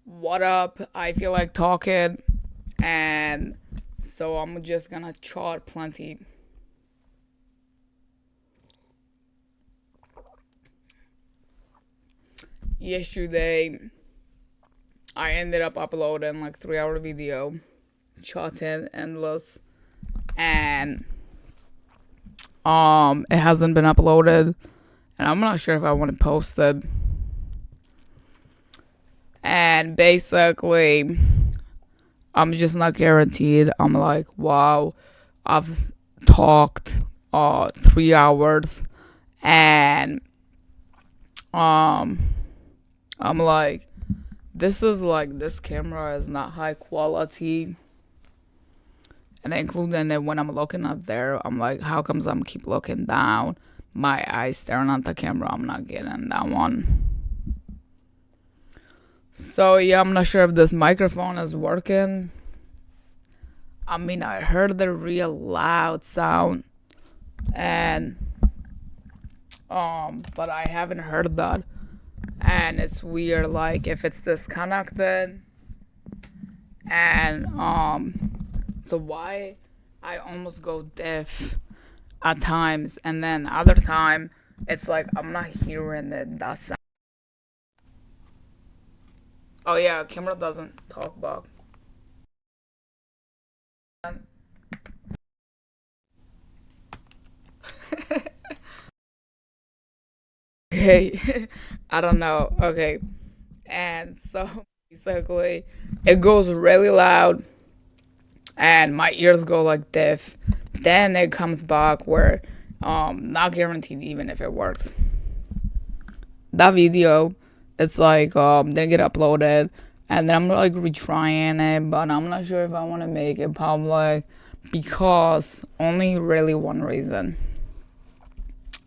What up? I feel like talking, and so I'm just gonna chat plenty. Yesterday, I ended up uploading like 3 hour video, chatting endless, and it hasn't been uploaded, and I'm not sure if I want to post it. And basically, I'm just not guaranteed. I'm like, wow, I've talked 3 hours, and um I'm like, this camera is not high quality. And including it when I'm looking up there, I'm like, how comes I'm keep looking down? My eyes staring at the camera, I'm not getting that one. So yeah, I'm not sure if this microphone is working. I mean, I heard the real loud sound, and but I haven't heard that. And it's weird, like if it's disconnected, and so why I almost go deaf at times, and then other time it's like I'm not hearing that sound. Oh yeah, camera doesn't talk back. Okay, I don't know. Okay, and so basically it goes really loud, and my ears go like deaf. Then it comes back where not guaranteed even if it works. That video, it's like didn't get uploaded, and then I'm like retrying it, but I'm not sure if I want to make it public because only really one reason.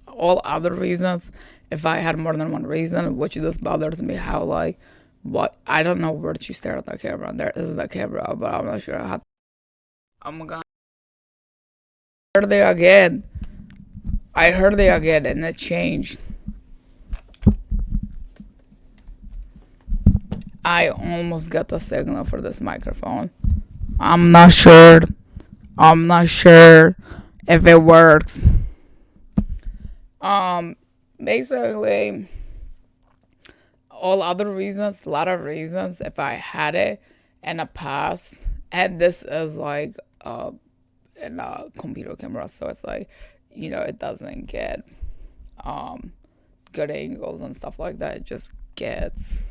All other reasons, if I had more than one reason, which just bothers me, how like what I don't know where to stare at the camera. There is the camera, but I'm not sure how. I'm gonna heard it again. I heard it again, and it changed. I almost got the signal for this microphone. I'm not sure. I'm not sure if it works. Um, Basically, all other reasons, a lot of reasons. If I had it in the past, and this is like in a computer camera, so it's like, it doesn't get um good angles and stuff like that. It just gets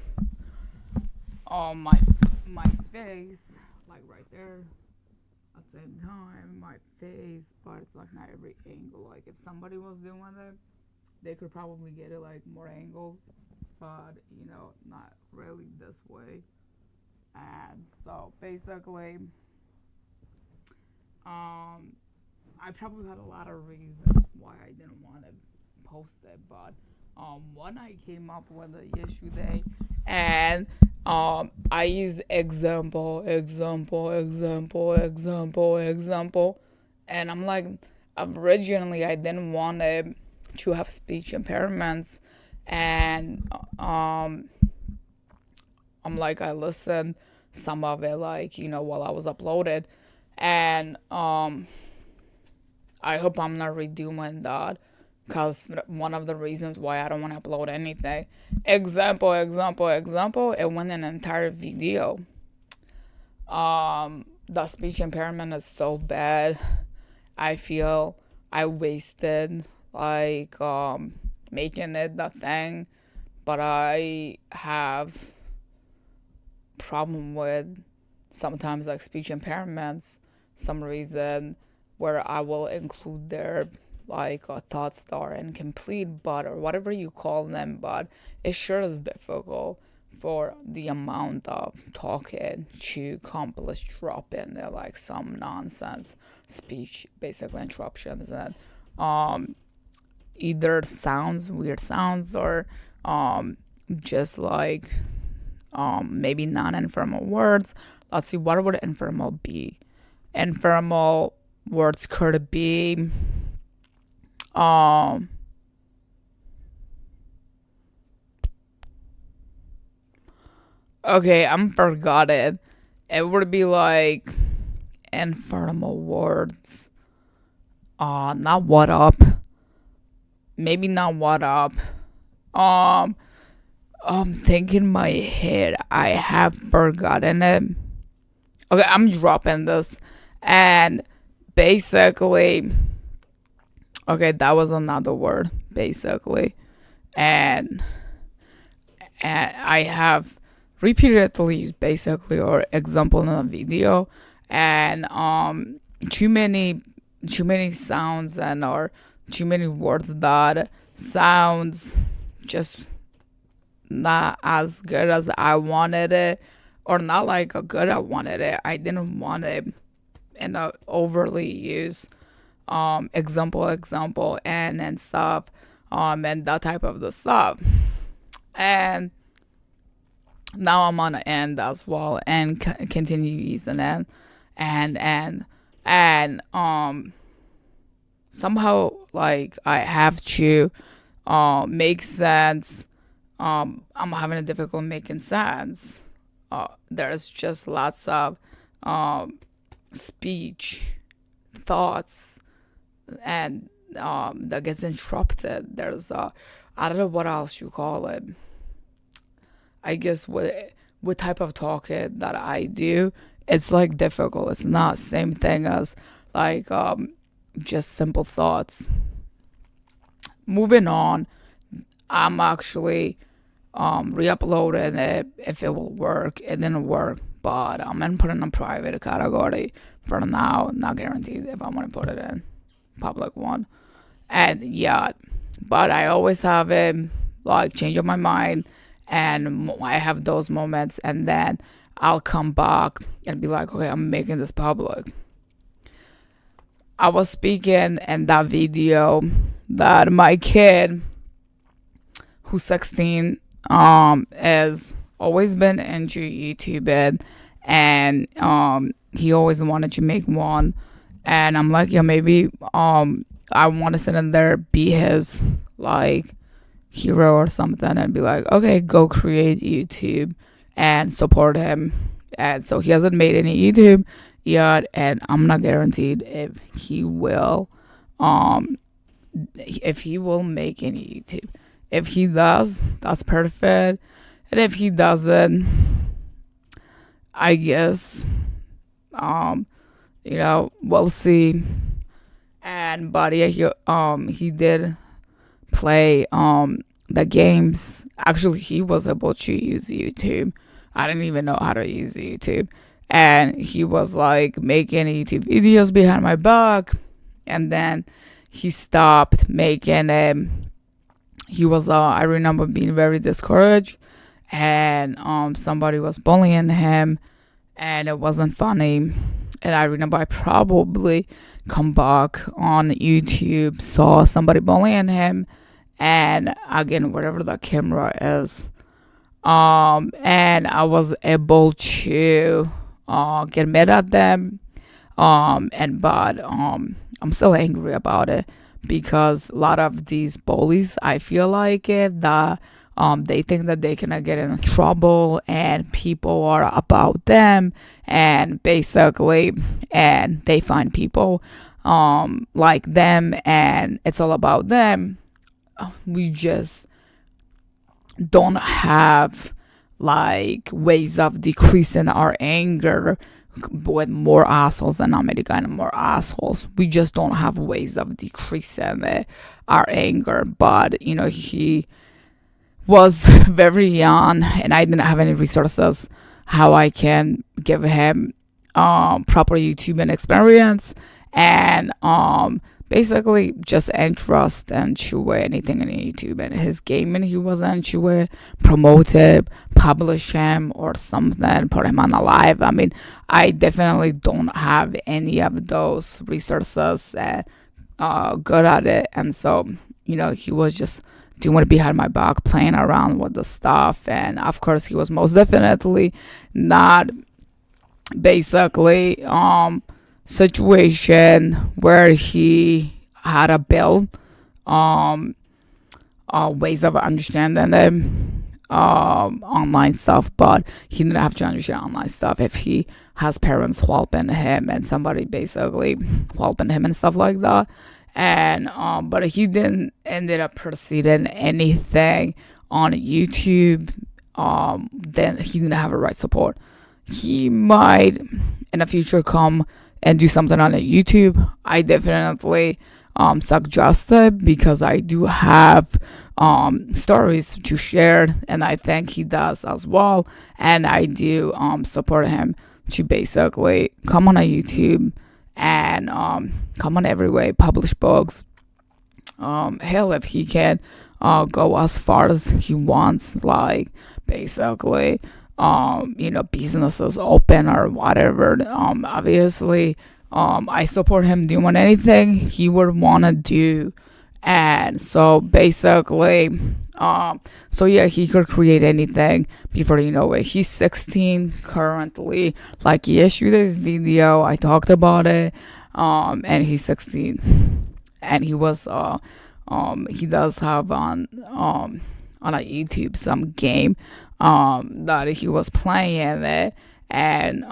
my my face, like right there. At the same time, my face, but it's like not every angle. Like if somebody was doing it, they could probably get it like more angles, but not really this way. And so basically, um, I probably had a lot of reasons why I didn't want to post it, but one I came up with it yesterday, and I used example, and I'm like, originally I didn't want to have speech impairments, and I'm like, I listened some of it, like while I was uploaded, and I hope I'm not redoing that, because one of the reasons why I don't want to upload anything, example, it went an entire video. The speech impairment is so bad. I feel I wasted like making it the thing, but I have problem with sometimes like speech impairments, some reason where I will include their like thoughts that are incomplete, but or whatever you call them, but it sure is difficult for the amount of talking to accomplish drop in there like some nonsense speech, basically interruptions, and either sounds weird sounds, or just like maybe non-informal words. Let's see, what would informal be? Informal words could be um Okay, I'm forgotten. It would be like informal words. Not what up. Maybe not what up. Um, I'm thinking my head. I have forgotten it. Okay, I'm dropping this, and basically, okay, that was another word. Basically, and I have repeatedly used basically or example in a video, and too many sounds and or too many words that sounds just not as good as I wanted it, or not like a good I wanted it. I didn't want it in a overly used example and stuff, and that type of the stuff. And now I'm on the end as well and continue using it, and somehow like I have to make sense. I'm having a difficult making sense. There's just lots of speech, thoughts, and that gets interrupted. There's I don't know what else you call it. I guess what type of talking that I do, it's like difficult. It's not same thing as like just simple thoughts. Moving on, I'm actually re-uploading it if it will work. It didn't work, but I'm gonna put it in a private category for now. Not guaranteed if I'm gonna put it in public one. And yeah, but I always have it like change of my mind, and I have those moments, and then I'll come back and be like, okay, I'm making this public. I was speaking in that video that my kid, who's 16, has always been into YouTube, and he always wanted to make one, and I'm like, yeah, maybe I want to sit in there, be his like hero or something, and be like, okay, go create YouTube and support him. And so he hasn't made any YouTube yet, and I'm not guaranteed um if he will make any YouTube. If he does, that's perfect. And if he doesn't, I guess we'll see. And but yeah, he did play the games. Actually, he was able to use YouTube. I didn't even know how to use YouTube. And he was like making YouTube videos behind my back, and then he stopped making it. He was I remember being very discouraged, and somebody was bullying him, and it wasn't funny. And I remember I probably come back on YouTube, saw somebody bullying him, and again, whatever the camera is, and I was able to get mad at them, and but I'm still angry about it, because a lot of these bullies, I feel like it that they think that they can get in trouble, and people are about them, and basically, and they find people like them, and it's all about them. We just don't have like ways of decreasing our anger with more assholes, and America and more assholes. We just don't have ways of decreasing our anger. But he was very young, and I didn't have any resources how I can give him proper YouTube and experience, and basically just interest into anything in YouTube. And his gaming, he was into it, promote it, publish him or something, put him on a live. I mean, I definitely don't have any of those resources good at it. And so he was just doing it behind my back, playing around with the stuff. And of course, he was most definitely not basically situation where he had a bill ways of understanding it. online stuff, but he didn't have to understand online stuff if he has parents helping him and somebody basically helping him and stuff like that. And but he didn't ended up proceeding anything on YouTube. Then he didn't have a right support. He might in the future come and do something on YouTube. I definitely suggest it because I do have stories to share, and I think he does as well. And I do support him to basically come on a YouTube and come on every way, publish books. Hell, if he can go as far as he wants, like basically businesses open or whatever. Obviously, I support him doing anything he would want to do. And so basically, so yeah, he could create anything before you know it. He's 16 currently. Like, he issued this video, I talked about it, and he's 16, and he was he does have on a YouTube some game that he was playing it, and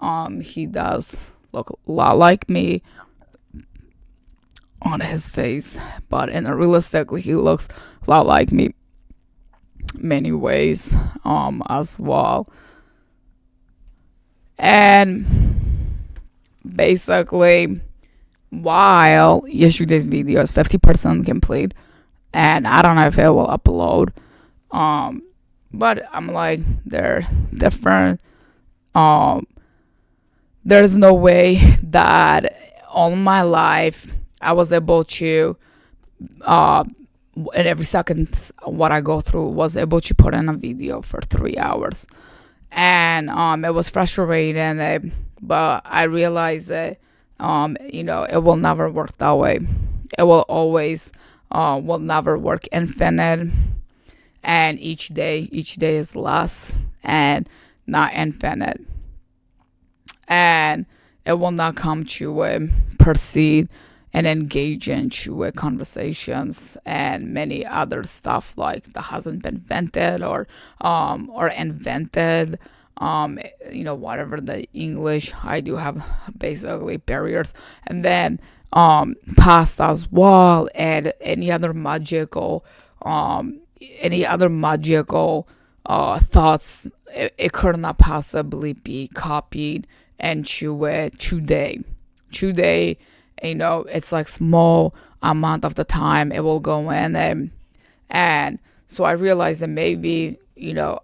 he does look a lot like me on his face, but in a realistically he looks a lot like me many ways as well. And basically, while yesterday's video is 50% complete, and I don't know if it will upload, but I'm like, they're different. There's no way that all my life I was able to and every second what I go through was able to put in a video for 3 hours. And it was frustrating, but I realized that it will never work that way. It will always will never work infinite, and each day is less and not infinite, and it will not come to proceed and engage into conversations and many other stuff like that hasn't been invented or invented. Whatever the English, I do have basically barriers, and then past as well, and any other magical thoughts. It could not possibly be copied into today. It's like small amount of the time it will go in, and so I realized that maybe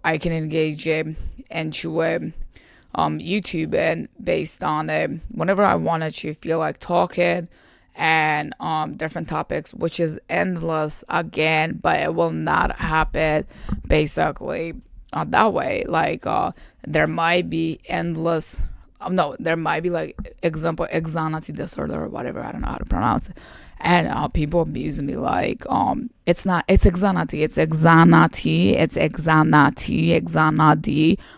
I can engage into YouTube, and based on whenever I wanted to feel like talking and different topics, which is endless again, but it will not happen basically that way. Like there might be endless. No, there might be like example anxiety disorder or whatever. I don't know how to pronounce it. And people abuse me like it's anxiety.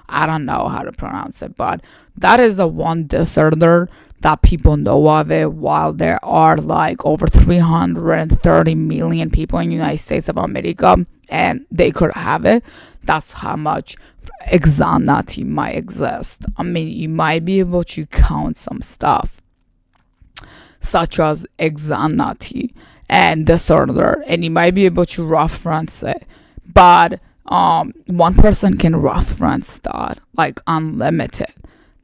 I don't know how to pronounce it, but that is the one disorder that people know of it, while there are like over 330 million people in the United States of America, and they could have it. That's how much anxiety might exist. I mean, you might be able to count some stuff such as anxiety and disorder, and you might be able to reference it, but one person can reference that like unlimited.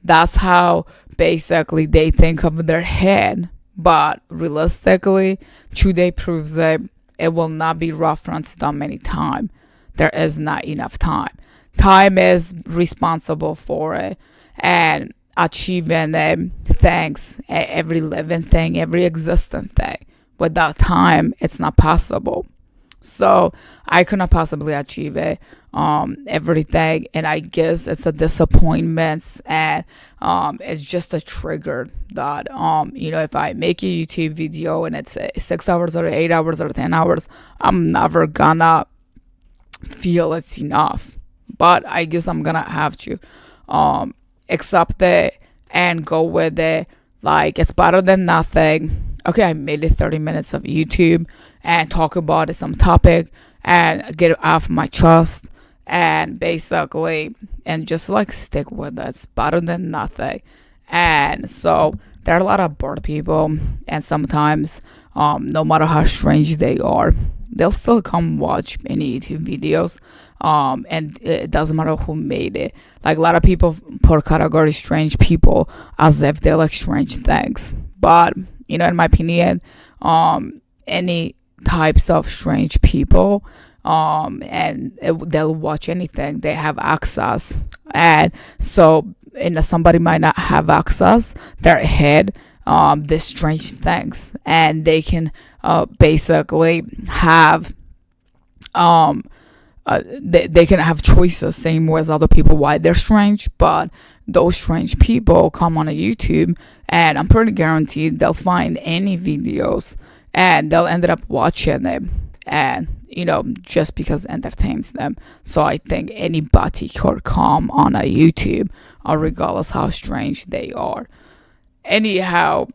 That's how basically they think of their head, but realistically today proves that it will not be referenced that many times. There is not enough time. Time is responsible for it, and achieving things, every living thing, every existent thing. Without time, it's not possible. So I could not possibly achieve it, everything, and I guess it's a disappointment, and it's just a trigger that if I make a YouTube video and it's 6 hours or 8 hours or 10 hours, I'm never gonna feel it's enough. But I guess I'm gonna have to accept it and go with it. Like, it's better than nothing. Okay, I made it 30 minutes of YouTube and talk about some topic and get it off my chest, and basically, and just like stick with it. It's better than nothing. And so there are a lot of bored people, and sometimes, no matter how strange they are, they'll still come watch any YouTube videos. And it doesn't matter who made it. Like a lot of people put category strange people as if they like strange things, but in my opinion, any types of strange people, they'll watch anything. They have access, and so somebody might not have access. Their head, these strange things, and they can basically have they can have choices same way as other people why they're strange. But those strange people come on a YouTube, and I'm pretty guaranteed they'll find any videos, and they'll end up watching them, and just because it entertains them. So I think anybody could come on a YouTube, regardless how strange they are. Anyhow,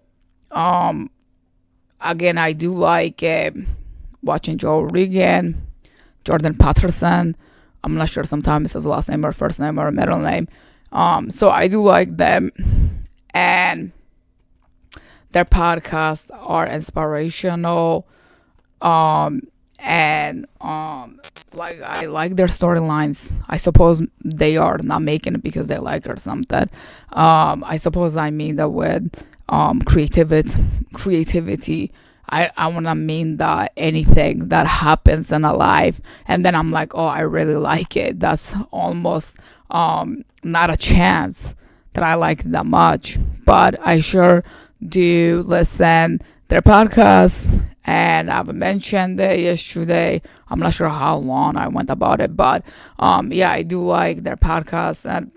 again, I do like watching Joe Rogan, Jordan Peterson. I'm not sure sometimes it's his last name or first name or middle name. So I do like them, and their podcasts are inspirational. And like I like their storylines. I suppose they are not making it because they like it or something. I suppose I mean that with creativity. I want to mean that anything that happens in a life, and then I'm like, oh, I really like it. That's almost not a chance that I like it that much, but I sure do listen their podcast, and I've mentioned it yesterday. I'm not sure how long I went about it, but yeah, I do like their podcast. And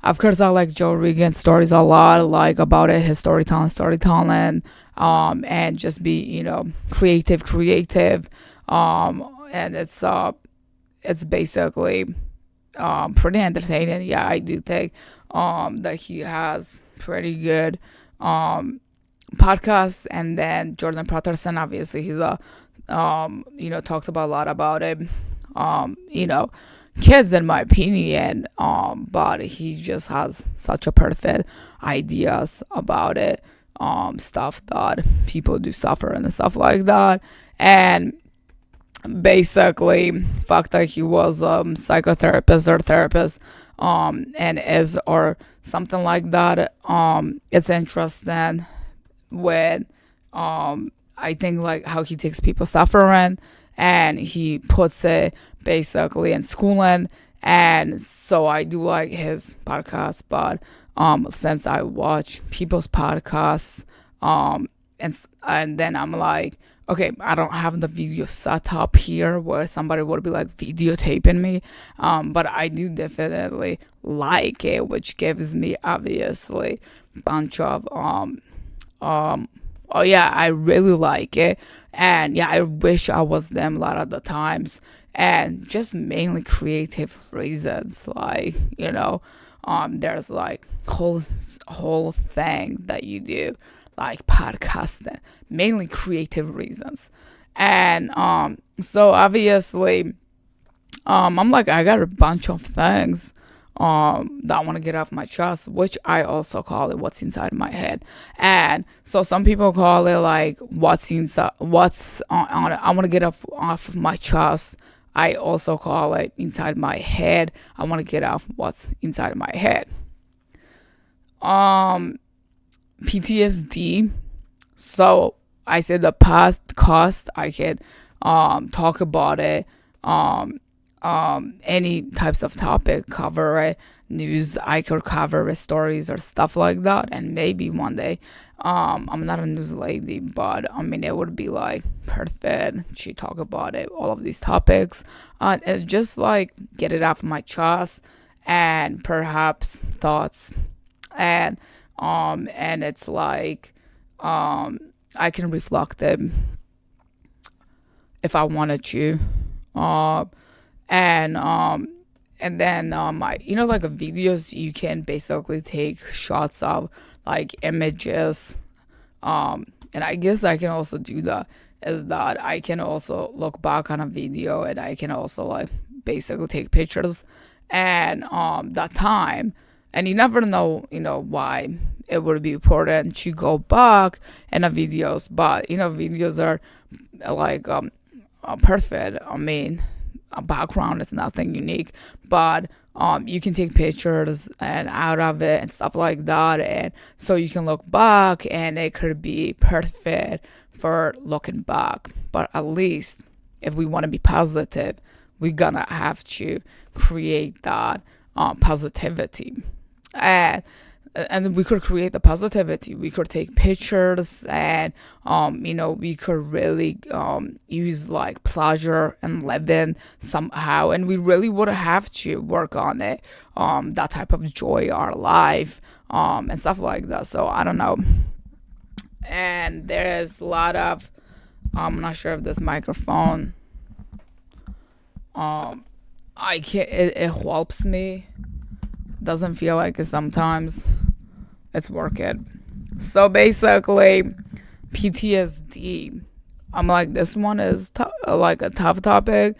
of course, I like Joe Rogan's stories a lot, like about it, his storytelling, and just be, creative, and it's basically, pretty entertaining. Yeah, I do think, that he has pretty good, podcast. And then Jordan Peterson, obviously, he's talks about a lot about it, kids in my opinion, but he just has such a perfect ideas about it, stuff that people do suffer and stuff like that. And basically fact that he was psychotherapist or therapist, and is or something like that. It's interesting with I think like how he takes people suffering, and he puts it basically in schooling. And so I do like his podcast, but since I watch people's podcasts, and then I'm like, okay, I don't have the video set up here where somebody would be like videotaping me, but I do definitely like it, which gives me obviously bunch of oh yeah, I really like it. And yeah, I wish I was them a lot of the times, and just mainly creative reasons, like there's like whole thing that you do, like podcasting, mainly creative reasons. And so obviously, I'm like, I got a bunch of things that I want to get off my chest, which I also call it what's inside my head. And so some people call it like what's inside, what's on I want to get off of my chest. I also call it inside my head. I want to get off what's inside my head. PTSD. So I said the past cost. I could talk about it. Any types of topic, cover it, news, I could cover it, stories or stuff like that. And maybe one day, I'm not a news lady, but I mean, it would be like perfect. She talk about it, all of these topics, and just like get it off my chest, and perhaps thoughts, and it's like, I can reflect them if I wanted to. And then like videos, you can basically take shots of like images, and I guess I can also do that, is that I can also look back on a video, and I can also like basically take pictures and that time, and you never know, why it would be important to go back in the videos. But videos are like perfect. I mean, a background is nothing unique, but you can take pictures and out of it and stuff like that, and so you can look back and it could be perfect for looking back. But at least if we want to be positive, we're gonna have to create that positivity. And we could create the positivity. We could take pictures, and we could really use like pleasure and living somehow, and we really would have to work on it, that type of joy our life, and stuff like that. So I don't know. And there's a lot of, I'm not sure if this microphone, I can't, it helps me, doesn't feel like it sometimes. It's working. So basically, PTSD. I'm like, this one is like a tough topic,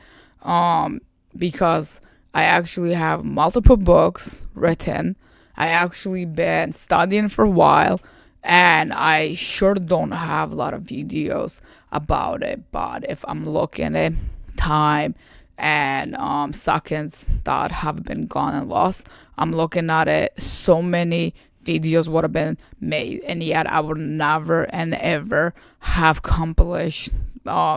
because I actually have multiple books written. I actually been studying for a while, and I sure don't have a lot of videos about it. But if I'm looking at time and seconds that have been gone and lost, I'm looking at it, so many videos would have been made, and yet I would never and ever have accomplished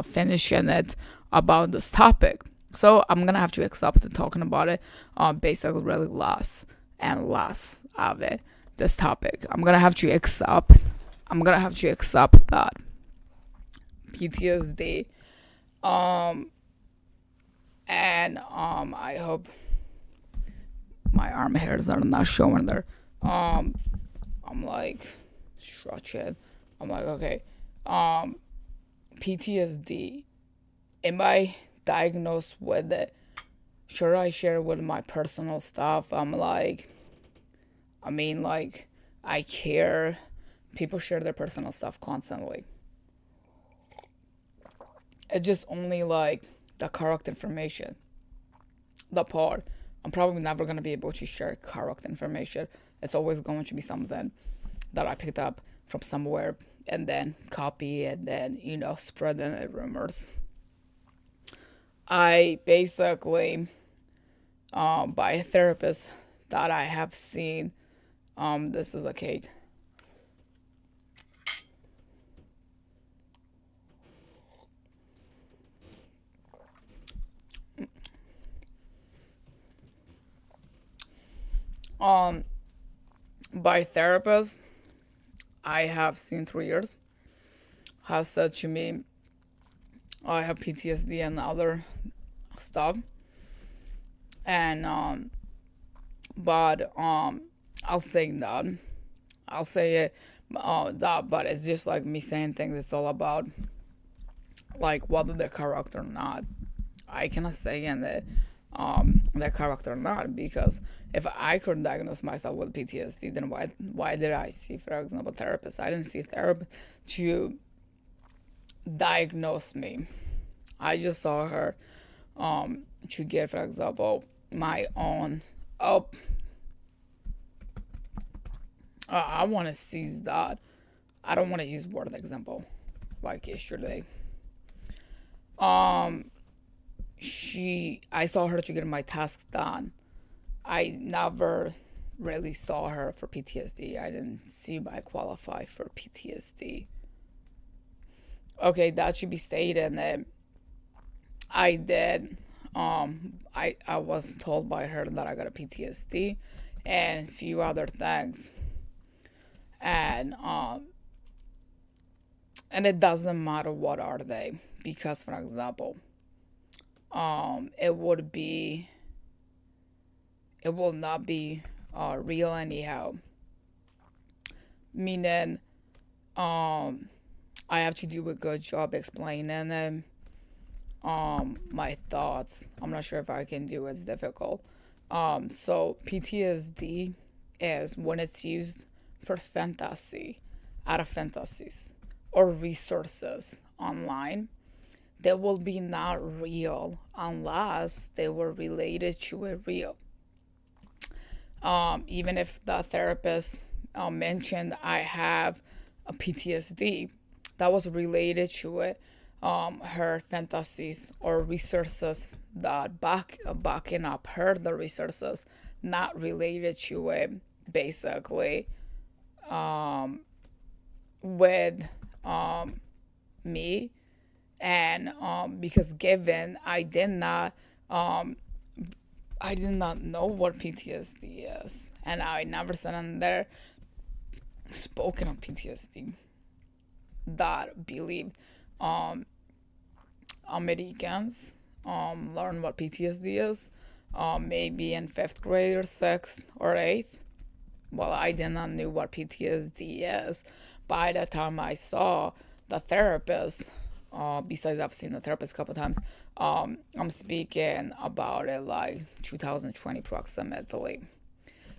finishing it about this topic. So I'm gonna have to accept talking about it, basically really less and less of it, this topic. I'm gonna have to accept that PTSD, and I hope my arm hairs are not showing there. I'm like stretching. I'm like, okay. PTSD. Am I diagnosed with it? Should I share with my personal stuff? I'm like, I mean, like, I care. People share their personal stuff constantly. It's just only like the correct information. The part I'm probably never going to be able to share correct information. It's always going to be something that I picked up from somewhere and then copy and then, spread the rumors. I basically, by a therapist that I have seen, this is a cake. By therapist I have seen 3 years has said to me I have PTSD and other stuff, and but I'll say that I'll say it that, but it's just like me saying things. It's all about like whether they're correct or not. I cannot say in their character or not, because if I could diagnose myself with PTSD, then why did I see, for example, therapist? I didn't see therapist to diagnose me. I just saw her to get, for example, my own I want to seize that. I don't want to use word example like yesterday. Um I saw her to get my task done. I never really saw her for PTSD. I didn't see I qualify for PTSD. Okay, that should be stated that I did. I was told by her that I got a PTSD and a few other things, and and it doesn't matter what are they, because for example, it will not be real anyhow. Meaning, I have to do a good job explaining them. My thoughts. I'm not sure if I can do it. It's difficult. So PTSD is when it's used for fantasy, out of fantasies or resources online. they will be not real unless they were related to a real. Even if the therapist mentioned I have a PTSD, that was related to it. Her fantasies or resources that backing up her the resources, not related to it. Basically, with me, and because given I did not know what PTSD is, and I never sat in there spoken of PTSD that believed Americans learn what PTSD is, maybe in fifth grade or sixth or eighth. Well, I did not know what PTSD is. By the time I saw the therapist, besides I've seen the therapist a couple times, I'm speaking about it like 2020 approximately,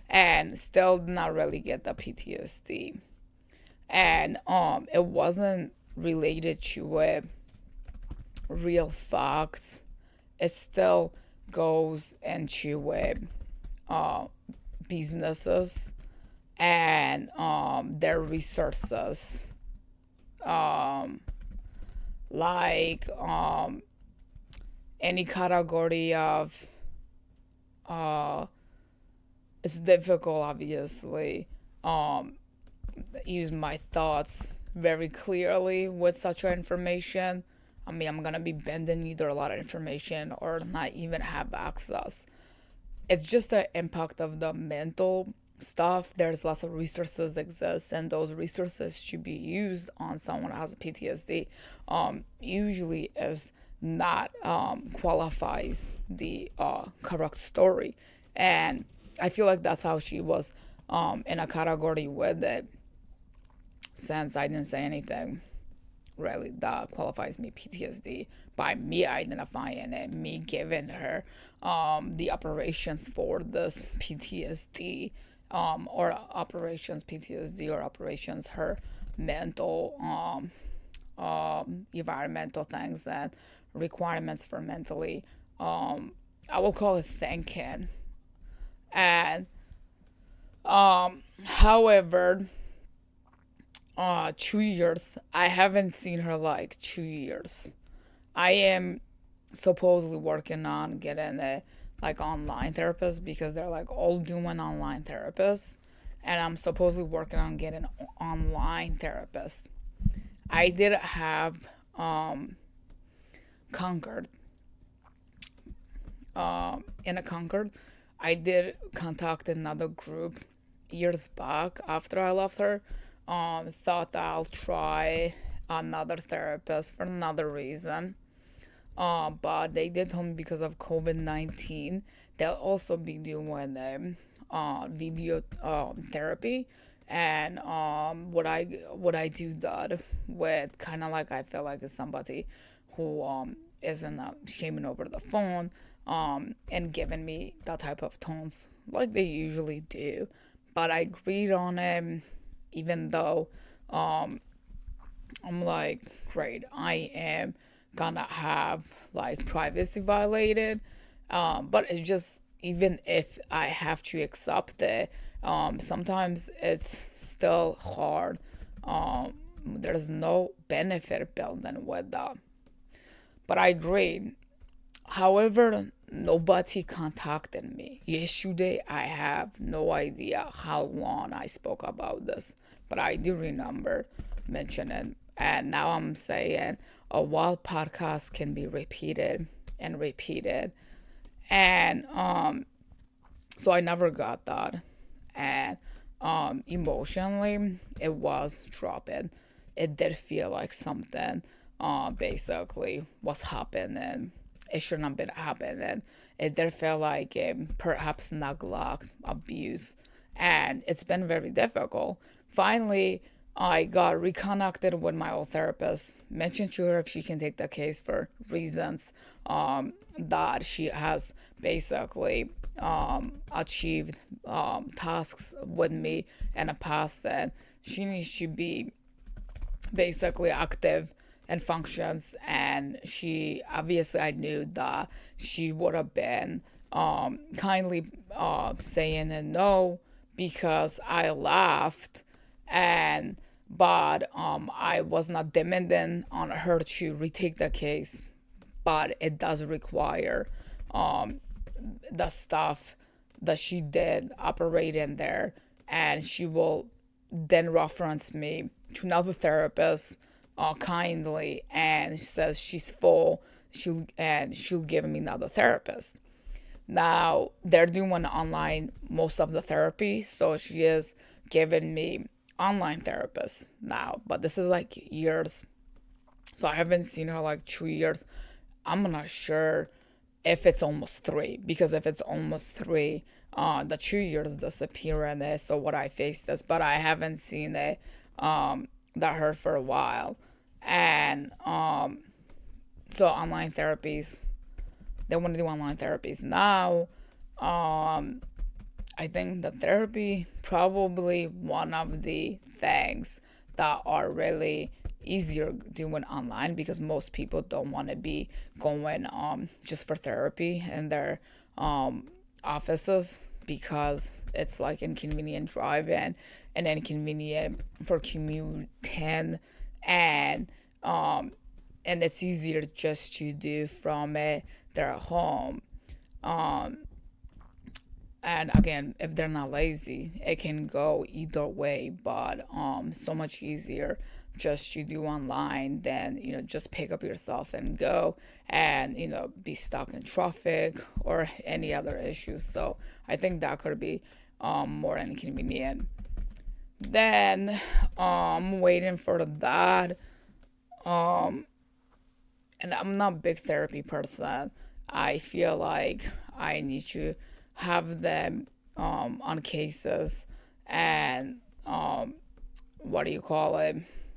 and still did not really get the PTSD, and it wasn't related to real facts. It still goes into businesses and their resources, um, like any category of it's difficult obviously use my thoughts very clearly with such information. I mean, I'm gonna be bending either a lot of information or not even have access. It's just the impact of the mental stuff. There's lots of resources exist, and those resources should be used on someone who has PTSD. Usually is not qualifies the correct story, and I feel like that's how she was in a category with it. Since I didn't say anything really that qualifies me PTSD by me identifying it, me giving her the operations for this PTSD, or operations PTSD, or operations her mental environmental things and requirements for mentally, I will call it thinking. And however, 2 years. I haven't seen her like 2 years. I am supposedly working on getting a like online therapist because they're like all doing online therapists, and I'm supposedly working on getting an online therapist. I did have Concord. In a Concord, I did contact another group years back after I left her. Thought that I'll try another therapist for another reason. But they did tell me because of COVID-19, they'll also be doing video therapy. And what I do that with, kind of like I feel like it's somebody who isn't shaming over the phone and giving me that type of tones like they usually do. But I agreed on it, even though I'm like, great, I am gonna have like privacy violated. But it's just, even if I have to accept it, sometimes it's still hard. There's no benefit building with that. But I agreed. However, nobody contacted me. Yesterday, I have no idea how long I spoke about this, but I do remember mentioning. And now I'm saying, while podcasts can be repeated and repeated, and so I never got that, and emotionally, it was dropping. It did feel like something, basically was happening. It shouldn't have been happening. It did feel like perhaps neglect, abuse, and it's been very difficult. Finally, I got reconnected with my old therapist, mentioned to her if she can take the case for reasons that she has basically achieved tasks with me in the past, and she needs to be basically active and functions. And she obviously, I knew that she would have been kindly saying a no because I laughed, and but I was not demanding on her to retake the case, but it does require um, the stuff that she did operate in there, and she will then reference me to another therapist kindly, and she says she's full. She'll give me another therapist. Now they're doing online most of the therapy, so she is giving me online therapists now. But this is like years, so I haven't seen her like 2 years. I'm not sure if it's almost three, because if it's almost three, the 2 years disappear in this. So what I faced this, but I haven't seen it that hurt for a while, and so online therapies. They want to do online therapies now. Um, I think the therapy probably one of the things that are really easier doing online, because most people don't want to be going just for therapy in their offices, because it's like inconvenient driving and inconvenient for commuting, and um and it's easier just to do from their home. um and again, if they're not lazy, it can go either way, but so much easier just to do online than just pick up yourself and go, and be stuck in traffic or any other issues. So I think that could be more inconvenient. Then waiting for that. And I'm not a big therapy person. I feel like I need to have them on cases, and what do you call it,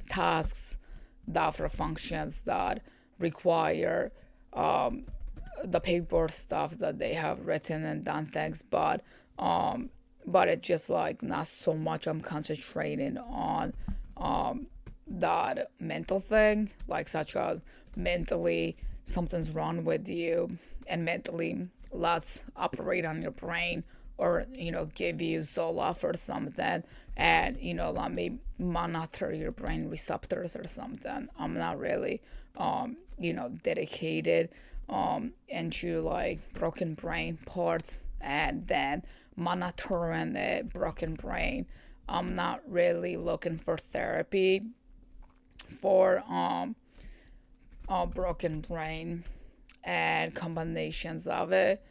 tasks that for functions that require the paper stuff that they have written and done things, but it's just like not so much I'm concentrating on that mental thing, like such as mentally something's wrong with you, and mentally let's operate on your brain, or give you Zoloft or something, and let me monitor your brain receptors or something. I'm not really dedicated into like broken brain parts and then monitoring the broken brain. I'm not really looking for therapy for a broken brain and combinations of it,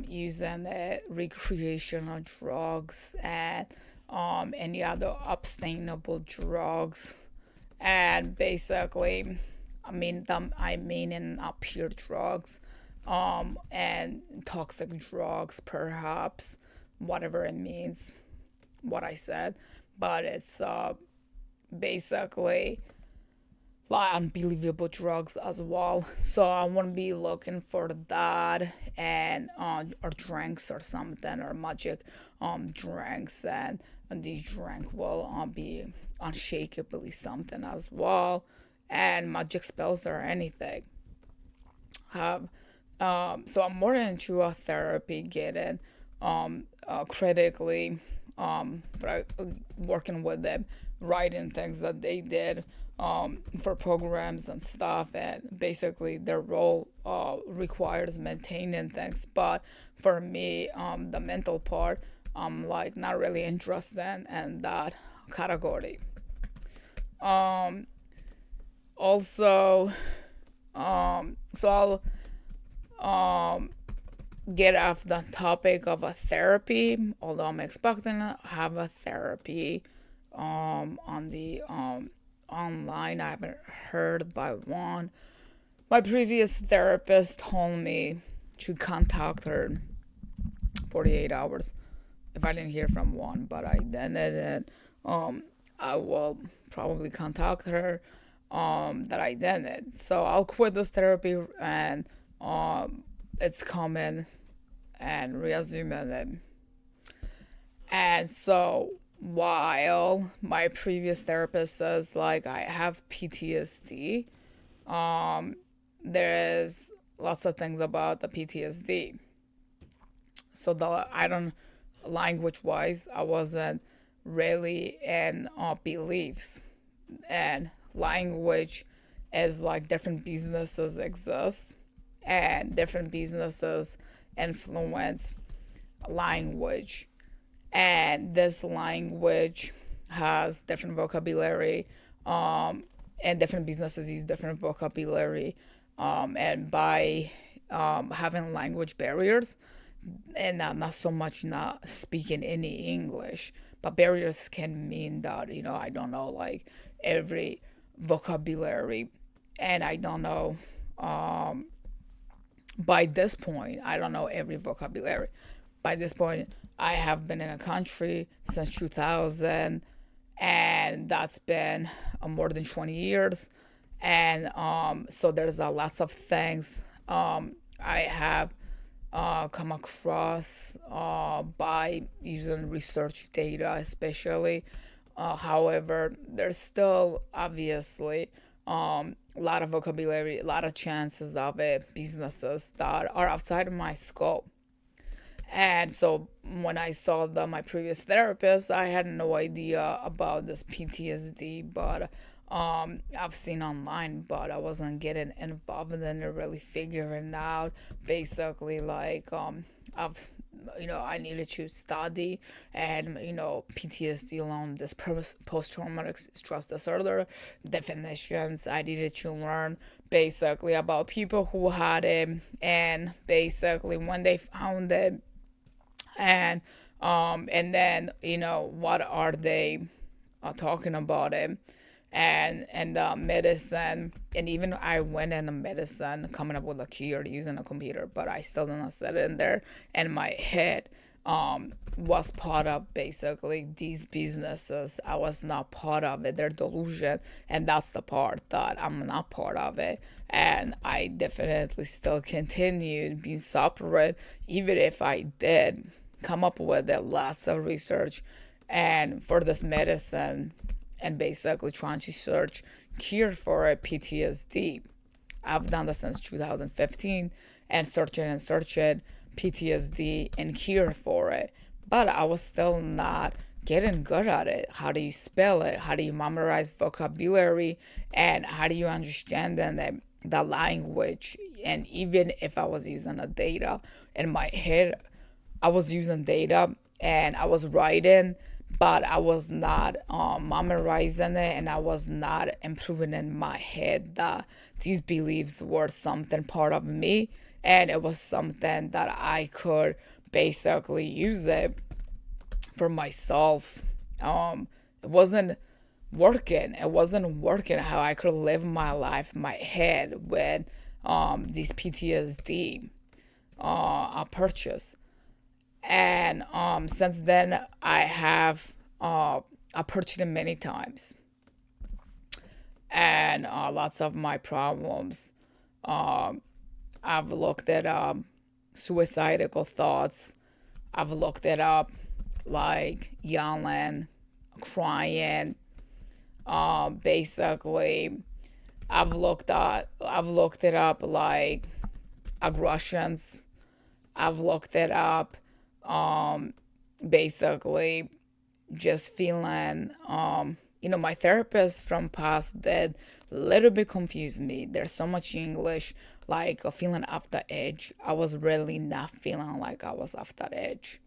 using the recreational drugs and any other obtainable drugs, and basically, I mean in pure drugs, and toxic drugs, perhaps, whatever it means, what I said, but it's basically like unbelievable drugs as well. So I won't be looking for that, and or drinks or something, or magic drinks, and these drinks will be unshakably something as well, and magic spells or anything. Have So I'm more into a therapy, getting critically, working with them, writing things that they did for programs and stuff, and basically their role requires maintaining things. But for me, the mental part, I'm like not really interested in that category. Um, Also, so I'll get off the topic of a therapy, although I'm expecting to have a therapy on the online. I haven't heard by one. My previous therapist told me to contact her 48 hours if I didn't hear from one, but I then didn't. I will probably contact her that I didn't. So I'll quit this therapy, and it's coming, and resuming it. And so while my previous therapist says like I have PTSD, Um, there is lots of things about the PTSD. So the I don't language wise, I wasn't really in beliefs, and language is like different businesses exist, and different businesses influence language, and this language has different vocabulary, um, and different businesses use different vocabulary, and by having language barriers, and not so much not speaking any English, but barriers can mean that, I don't know, like every vocabulary, and I don't know, um, by this point, I don't know every vocabulary. By this point, I have been in a country since 2000, and that's been more than 20 years. And so there's lots of things I have come across by using research data, especially. However, there's still obviously a lot of vocabulary, a lot of chances of it, businesses that are outside of my scope. And so when I saw my previous therapist, I had no idea about this PTSD, but I've seen online, but I wasn't getting involved in it, really figuring out basically like I've I needed to study, and PTSD alone, this post-traumatic stress disorder definitions. I needed to learn basically about people who had it, and basically when they found it, and then what are they talking about it, and medicine. And even I went in the medicine coming up with a cure using a computer, but I still didn't set it in there, and my head was part of basically these businesses. I was not part of it, their delusion, and that's the part that I'm not part of it. And I definitely still continued being separate, even if I did come up with it, lots of research and for this medicine, and basically trying to search cure for a PTSD. I've done this since 2015, and searching PTSD and cure for it. But I was still not getting good at it. How do you spell it? How do you memorize vocabulary? And how do you understand the language? And even if I was using the data in my head, I was using data and I was writing, but I was not memorizing it, and I was not improving in my head that these beliefs were something part of me, and it was something that I could basically use it for myself. It wasn't working. It wasn't working how I could live my life in my head with these PTSD purchase. And since then, I have purchased it many times, and lots of my problems. Um, I've looked at suicidal thoughts. I've looked it up, like yelling, crying. Basically, I've looked it up, like aggressions. I've looked it up, um, basically just feeling, my therapist from past did a little bit confuse me. There's so much English, like a feeling off the edge. I was really not feeling like I was off that edge.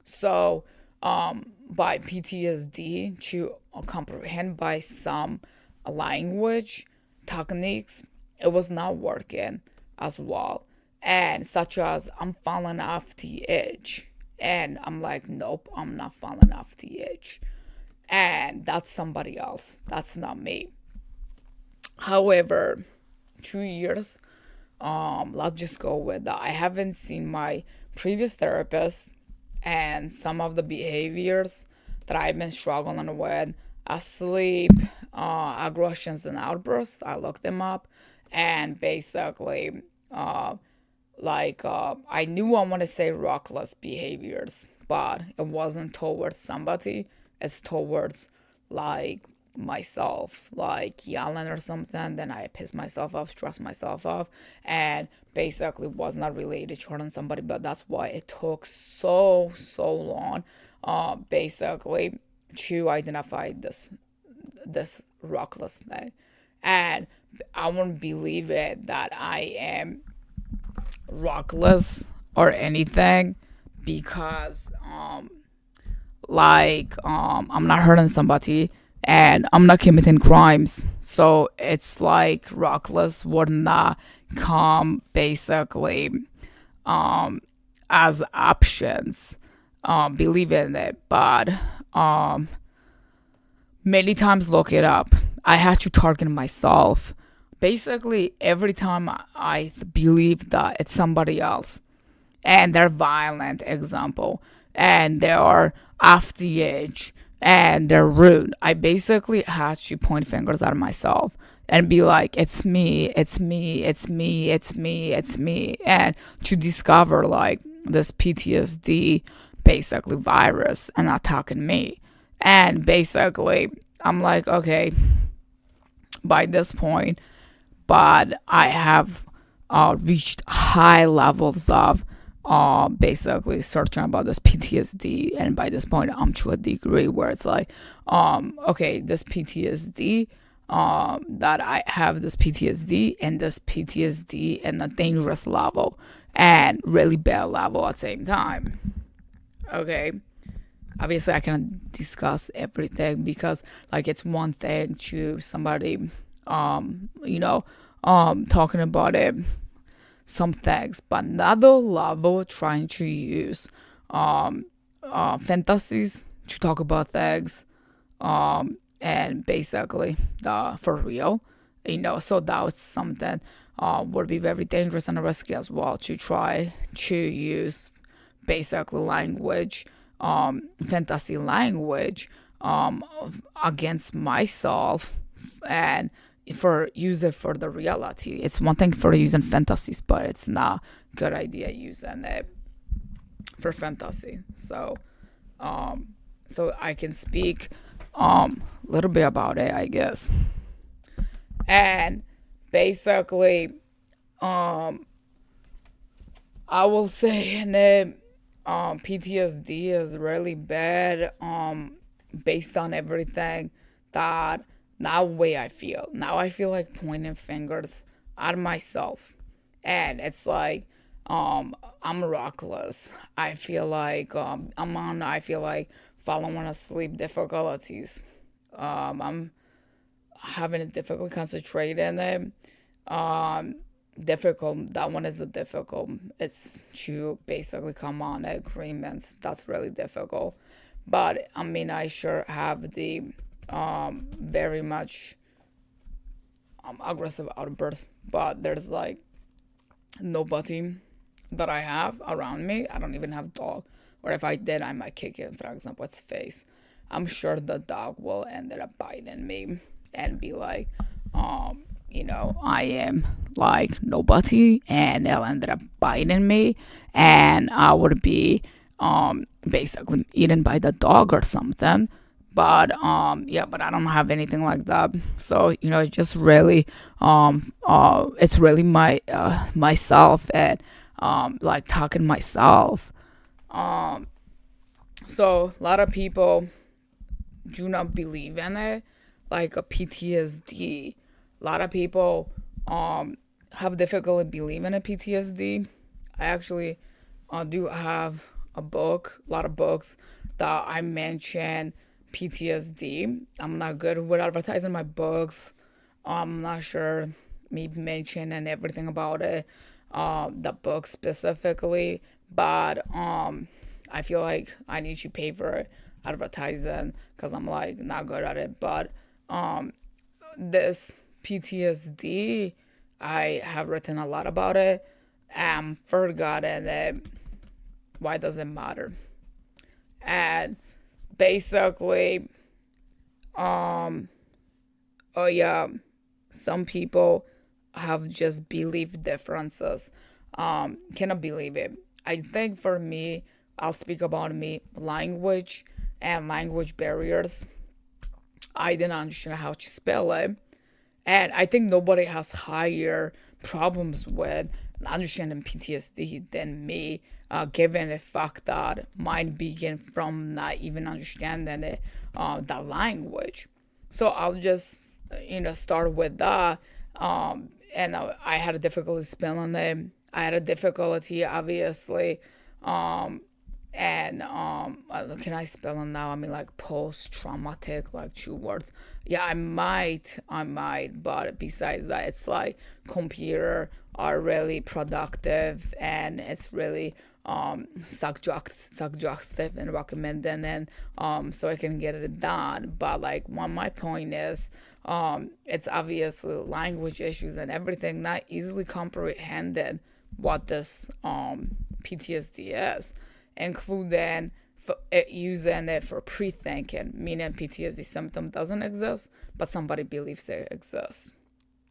So, by PTSD, to comprehend by some language techniques, it was not working as well. And such as I'm falling off the edge. And I'm like, nope, I'm not falling off the edge. And that's somebody else. That's not me. However, 2 years, let's just go with that. I haven't seen my previous therapist, and some of the behaviors that I've been struggling with, asleep, aggressions and outbursts. I looked them up, and basically, I knew I want to say reckless behaviors, but it wasn't towards somebody. It's towards like myself, like yelling or something, then I piss myself off, stress myself off, and basically was not related to hurting somebody. But that's why it took so long, basically, to identify this reckless thing. And I won't believe it that I am reckless or anything, because I'm not hurting somebody and I'm not committing crimes. So it's like reckless would not come basically um as options. Believe in it, but um many times look it up. I had to target myself. Basically, every time I believe that it's somebody else and they're violent, example, and they are off the edge and they're rude, I basically had to point fingers at myself and be like, it's me, it's me, it's me, it's me, it's me. And to discover like this PTSD basically virus and attacking me. And basically, I'm like, okay, by this point, but I have reached high levels of basically searching about this PTSD, and by this point, I'm to a degree where it's like, okay, this PTSD, that I have this PTSD and this PTSD and a dangerous level and really bad level at the same time. Okay, obviously I cannot discuss everything because like it's one thing to somebody talking about it, some things, but another level trying to use fantasies to talk about things, and basically for real, so that's something would be very dangerous and risky as well, to try to use basically language, fantasy language, against myself, and for use it for the reality. It's one thing for using fantasies, but it's not good idea using it for fantasy. So I can speak a little bit about it, I guess. And basically, I will say that PTSD is really bad, based on everything that now way I feel. Now I feel like pointing fingers at myself. And it's like I'm reckless. I feel like I feel like falling asleep difficulties. I'm having a difficult concentrating it. Um, Difficult. That one is a difficult. It's to basically come on agreements. That's really difficult. But I mean, I sure have the very much aggressive outbursts. But there's like nobody that I have around me. I don't even have a dog. Or if I did, I might kick it, for example, its face. I'm sure the dog will end up biting me and be like, I am like nobody, and they'll end up biting me, and I would be basically eaten by the dog or something. But yeah, but I don't have anything like that. So it's just really it's really myself, and like talking myself. um so a lot of people do not believe in it, like a PTSD. A lot of people have difficulty believing in PTSD. I actually do have a lot of books that I mention PTSD. I'm not good with advertising my books. I'm not sure me mentioning everything about it, the book specifically, but I feel like I need to pay for advertising because I'm like not good at it. But this PTSD, I have written a lot about it and forgotten it. Why does it matter? And basically, um, oh yeah, some people have just belief differences. Cannot believe it. I think for me, I'll speak about me, language and language barriers. I didn't understand how to spell it. And I think nobody has higher problems with understanding PTSD than me, given the fact that mine began from not even understanding it, the language. So I'll just, start with that. And I had a difficulty spelling it. I had a difficulty, obviously, um, and can I spell them now? I mean, like post traumatic, like 2 words. Yeah, I might, but besides that, it's like computer are really productive, and it's really suggestive and recommending, and so I can get it done. But like, one my point is, it's obviously language issues and everything not easily comprehended what this PTSD is, including using it for pre-thinking, meaning PTSD symptom doesn't exist, but somebody believes it exists.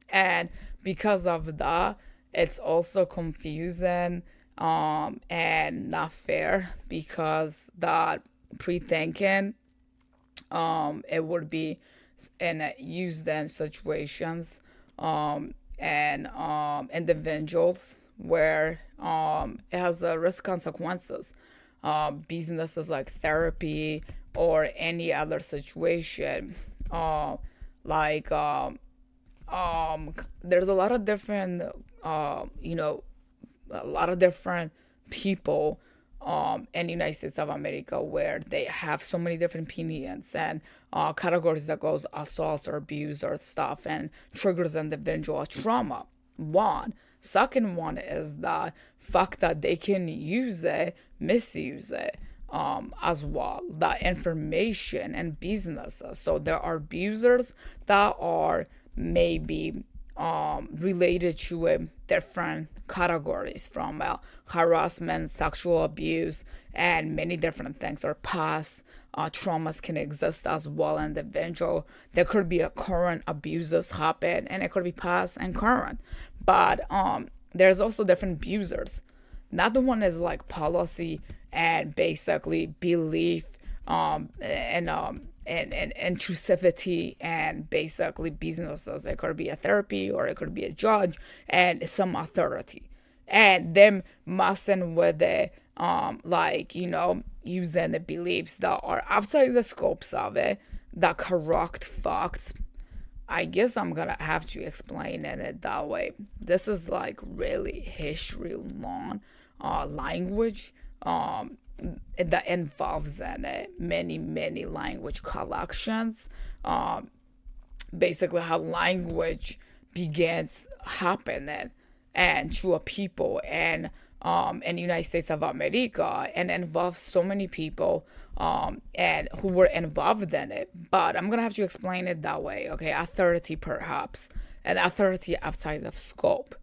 And because of that, it's also confusing, and not fair, because that pre-thinking, it would be used in situations, and individuals where it has the risk consequences. Businesses like therapy or any other situation, like there's a lot of different, a lot of different people in the United States of America, where they have so many different opinions and categories that goes assault or abuse or stuff, and triggers individual trauma. One. Second one is the fact that they can use it, misuse it, as well. The information and businesses. So there are abusers that are maybe related to different categories, from harassment, sexual abuse, and many different things, or past traumas can exist as well in the individual. There could be a current abuses happen, and it could be past and current. But there's also different abusers. Another one is like policy and basically belief, and intrusivity, and basically businesses. It could be a therapy, or it could be a judge and some authority, and them messing with it, like, using the beliefs that are outside the scopes of it, the correct facts. I guess I'm gonna have to explain it that way. This is like really history long language, that involves in it many language collections. Basically, how language begins happening and to a people, and in the United States of America, and involves so many people, and who were involved in it. But I'm gonna have to explain it that way. Okay, authority perhaps, and authority outside of scope,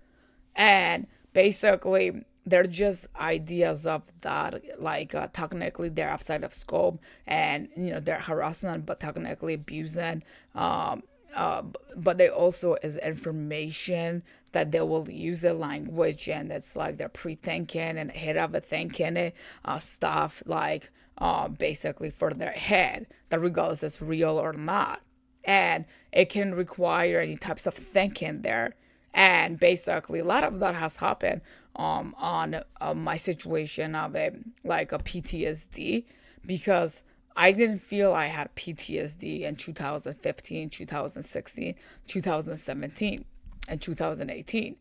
and basically they're just ideas of that, like, technically they're outside of scope, and they're harassing but technically abusing, but they also is information that they will use the language, and it's like they're pre-thinking and ahead of it thinking it, stuff like, basically for their head, that regardless it's real or not, and it can require any types of thinking there. And basically a lot of that has happened, on my situation of a like a PTSD, because I didn't feel I had PTSD in 2015, 2016, 2017, and 2018.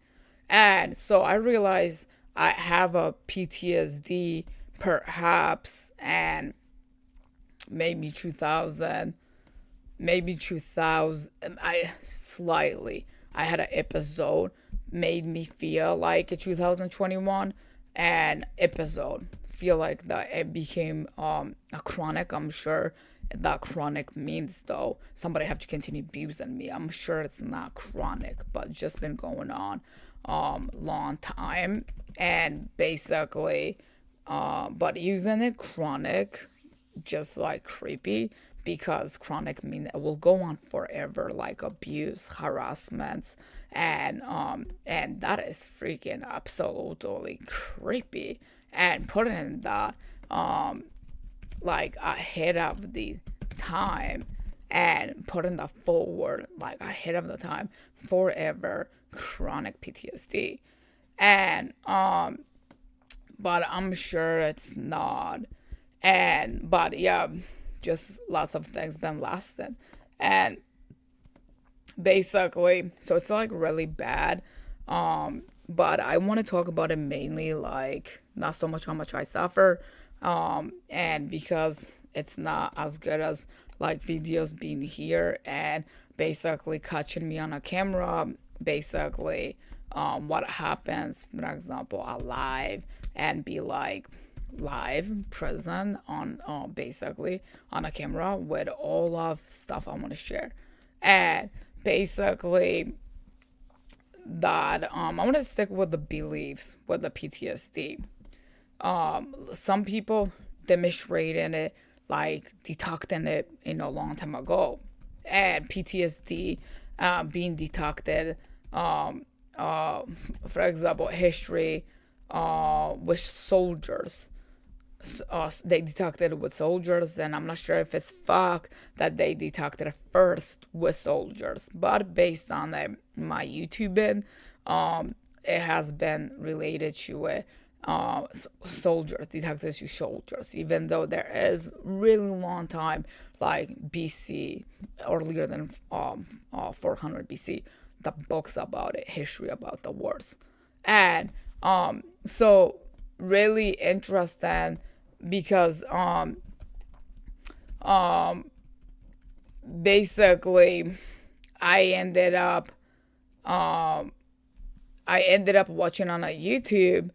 And so I realized I have a PTSD perhaps, and maybe 2000, I had an episode made me feel like 2021, and episode feel like that it became a chronic. I'm sure that chronic means, though, somebody have to continue abusing me. I'm sure it's not chronic, but just been going on long time, and basically but using it chronic, just like creepy, because chronic means it will go on forever, like abuse, harassment, and that is freaking absolutely creepy. And putting in that, like ahead of the time, and putting that forward like ahead of the time, forever chronic PTSD. And but I'm sure it's not. And but yeah, just lots of things been lasting. And basically, so it's like really bad. But I want to talk about it mainly like not so much how much I suffer, and because it's not as good as like videos being here and basically catching me on a camera, basically, what happens, for example, alive and be like live present on basically on a camera with all of stuff I want to share. And basically that I want to stick with the beliefs with the PTSD. Some people demonstrated it like detecting it a long time ago, and PTSD being detected. For example, history with soldiers. They detected it with soldiers, and I'm not sure if it's fact that they detected it first with soldiers, but based on my YouTubing, it has been related to it. Soldiers detected to soldiers, even though there is really long time like BC, earlier than 400 BC, the books about it, history about the wars. And so really interesting because um basically I ended up um I ended up watching on a YouTube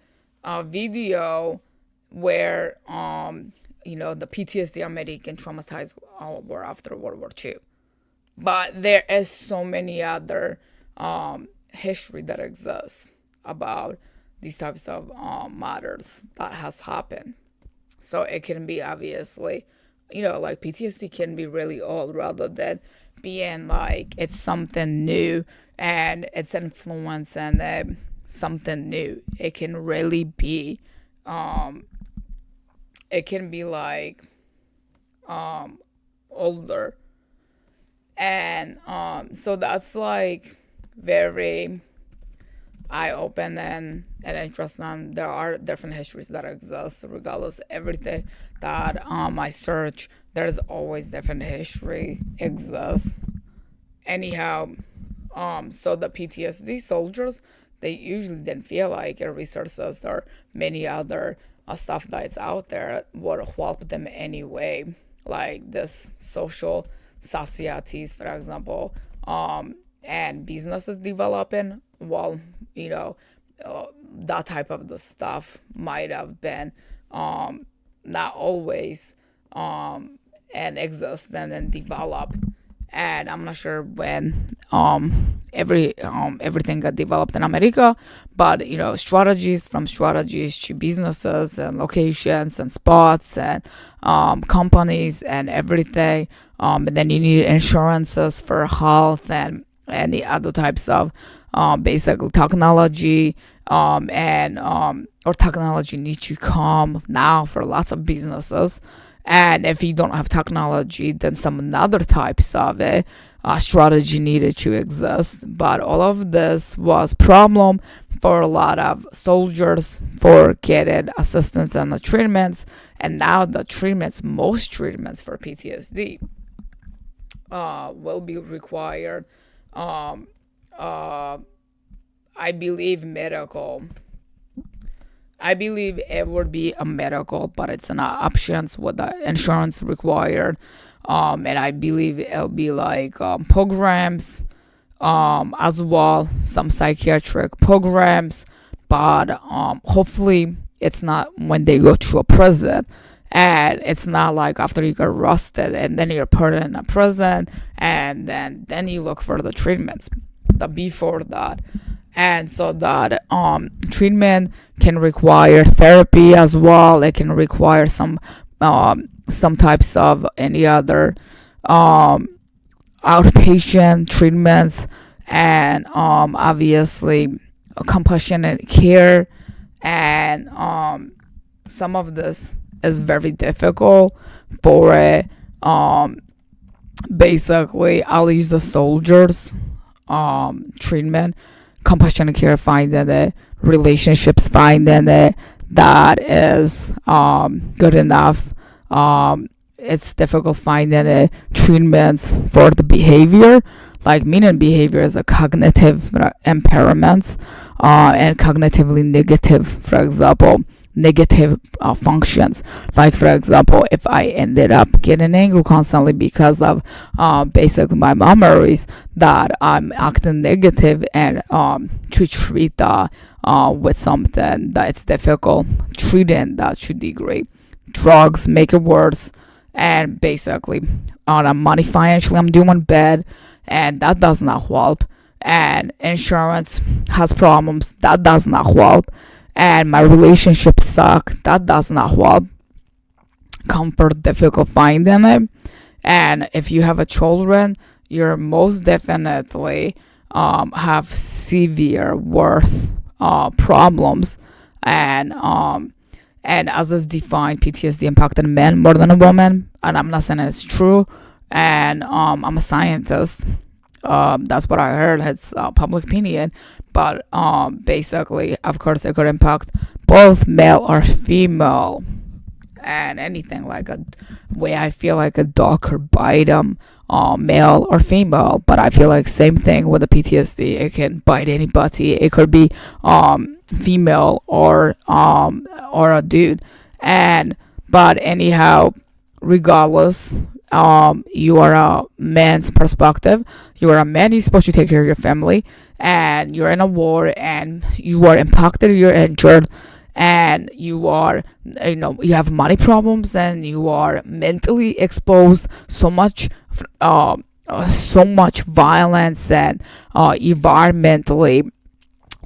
video where the PTSD American traumatized were after World War II. But there is so many other history that exists about these types of matters that has happened. So it can be obviously, like PTSD can be really old rather than being like it's something new and it's influence and something new. It can really be, it can be like older. And so that's like very eye open and interesting. There are different histories that exist regardless of everything that I search. There's always different history exists. Anyhow, so the PTSD soldiers, they usually didn't feel like resources or many other stuff that's out there would help them anyway, like this social societies, for example, and businesses developing. Well, you know, that type of the stuff might have been not always and exist and then developed. And I'm not sure when everything got developed in America, but strategies, from strategies to businesses and locations and spots and companies and everything, and then you need insurances for health and any other types of basically technology, and or technology needs to come now for lots of businesses. And if you don't have technology, then some other types of strategy needed to exist. But all of this was problem for a lot of soldiers for getting assistance and the treatments. And now the treatments, most treatments for PTSD will be required. I believe medical. I believe it would be a medical, but it's not options what the insurance required. And I believe it'll be like programs, as well, some psychiatric programs. But hopefully it's not when they go to a prison. And it's not like after you get arrested and then you're put in a prison and then you look for the treatments. But before that, and so that treatment can require therapy as well. It can require some types of any other outpatient treatments, and obviously compassionate care. And some of this is very difficult for Basically, I'll use the soldiers treatment, compassionate care, finding it, relationships, finding it, that is good enough. It's difficult finding it, treatments for the behavior, like meaning behavior is a cognitive impairments, and cognitively negative, for example, negative functions. Like, for example, if I ended up getting angry constantly because of basically my memories, that I'm acting negative, and to treat that with something that it's difficult treating that to degree. Drugs make it worse, and basically on a money financially I'm doing bad, and that does not help. And insurance has problems, that does not help. And my relationships suck, that does not help. Comfort difficult finding it. And if you have a children, you're most definitely have severe worth problems. And as is defined, PTSD impacted men more than a woman, and I'm not saying it's true. And I'm a scientist. That's what I heard. It's public opinion, but basically, of course, it could impact both male or female, and anything like a way I feel like a dog could bite male or female. But I feel like same thing with the PTSD. It can bite anybody. It could be female or a dude. And but anyhow, regardless, you are a man's perspective. You are a man. You're supposed to take care of your family, and you're in a war, and you are impacted. You're injured, and you are, you have money problems, and you are mentally exposed. So much violence, and environmentally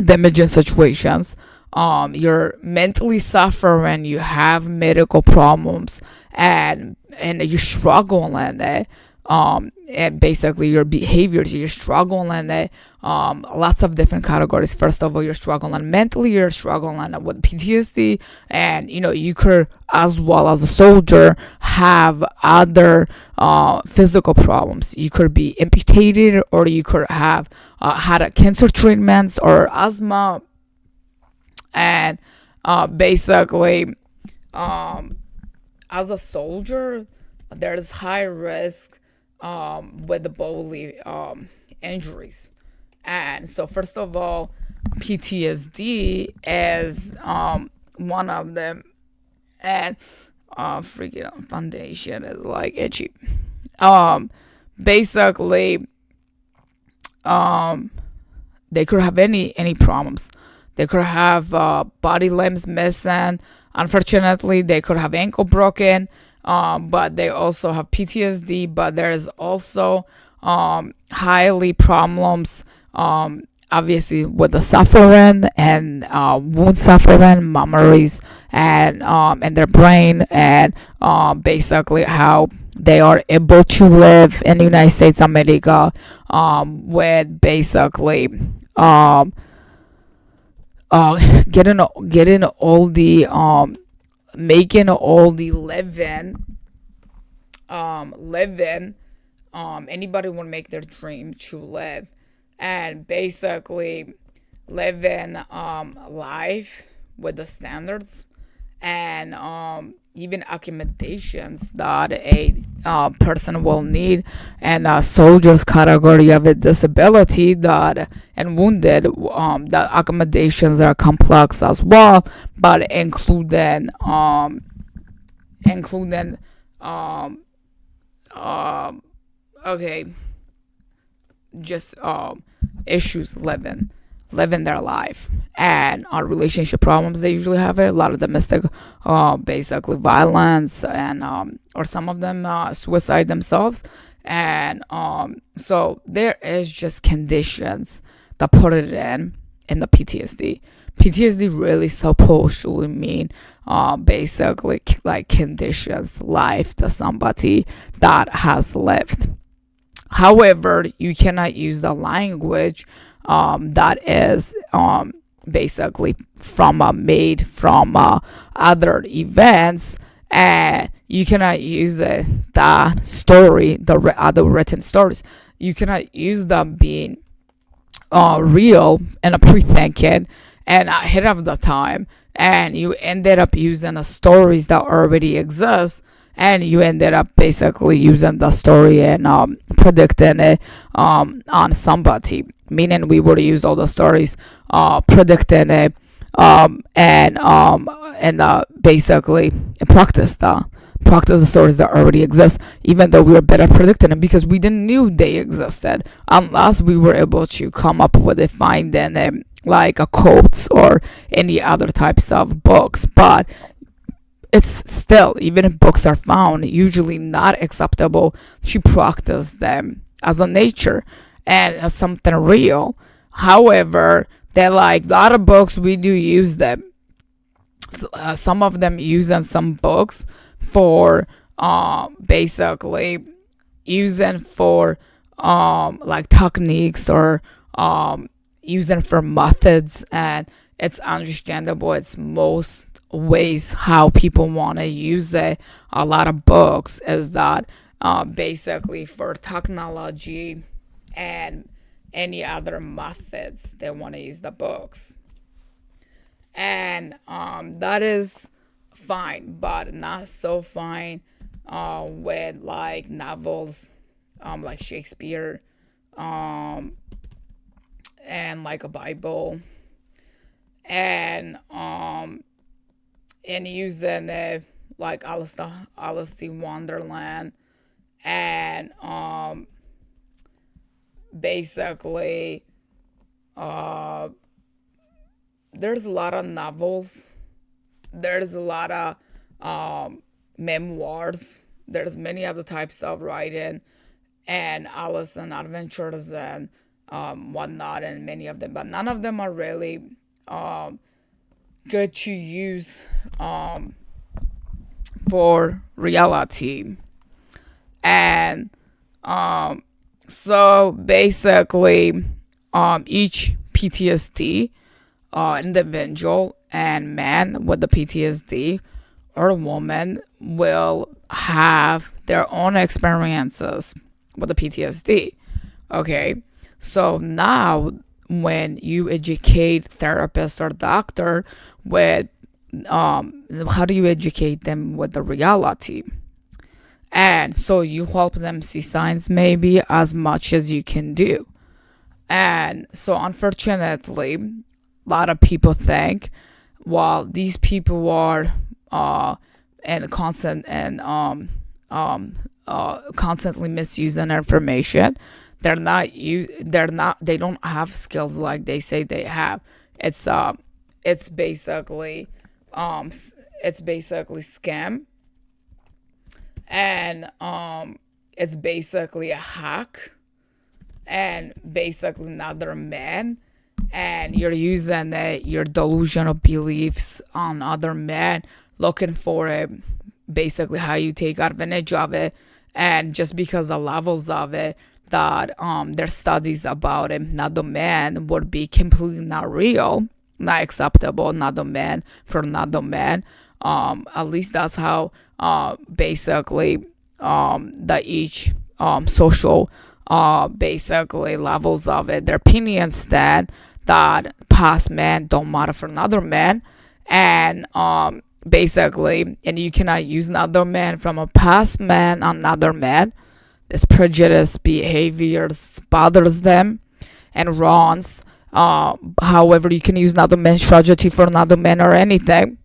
damaging situations. You're mentally suffering, you have medical problems, and you're struggling in it. And basically your behaviors, you're struggling in it. Lots of different categories. First of all, you're struggling mentally, you're struggling with PTSD, and you could, as well as a soldier, have other physical problems. You could be amputated, or you could have had a cancer treatments or asthma. And basically, as a soldier, there's high risk with the bodily injuries. And so, first of all, PTSD is one of them. And freaking foundation is like itchy. Basically, they could have any problems. They could have body limbs missing. Unfortunately, they could have ankle broken. But they also have PTSD. But there is also highly problems, obviously, with the suffering and wound suffering, memories, and in their brain, and basically how they are able to live in the United States of America with basically getting all the making all the living anybody would make their dream to live, and basically living life with the standards, and even accommodations that a person will need, and a soldier's category of a disability that and wounded, the accommodations are complex as well, but including okay, just issues living their life, and relationship problems. They usually have a lot of domestic basically violence, and or some of them suicide themselves. And so there is just conditions that put it in the PTSD really supposed to mean basically like conditions life to somebody that has lived. However, you cannot use the language that is basically made from other events, and you cannot use the story, the other written stories. You cannot use them being real and a pre-thinking and ahead of the time, and you ended up using the stories that already exist, and you ended up basically using the story and predicting it on somebody, meaning we would use all the stories predicting it and basically practice the stories that already exist, even though we were better predicting them because we didn't knew they existed unless we were able to come up with it, find them like a quotes or any other types of books. But it's still, even if books are found, usually not acceptable to practice them as a nature and as something real. However, they're like a lot of books, we do use them. Some of them use in some books for basically using for like techniques or using for methods, and it's understandable. It's most ways how people want to use it. A lot of books is that basically for technology and any other methods they want to use the books, and that is fine, but not so fine with like novels, like Shakespeare, um, and like a Bible, and using like Alice in Wonderland, and basically uh, there's a lot of novels, there's a lot of memoirs, there's many other types of writing, and Alice and Adventures and whatnot, and many of them, but none of them are really good to use for reality. And so basically, each PTSD individual and man with the PTSD or woman will have their own experiences with the PTSD. Okay, so now when you educate therapists or doctor with how do you educate them with the reality, and so you help them see signs maybe as much as you can do. And so unfortunately, a lot of people think, well, these people are and constantly misusing information. They don't have skills like they say they have. It's basically scam, and it's basically a hack, and basically another man, and you're using your delusional beliefs on other men, looking for it, basically how you take advantage of it. And just because the levels of it that there's studies about it, another man would be completely not real, not acceptable, another man for another man. At least that's how basically the each social basically levels of it, their opinions stand that past men don't matter for another man, and basically, and you cannot use another man from a past man on another man. This prejudice behaviors bothers them and wrongs. However, you can use another man's tragedy for another man or anything.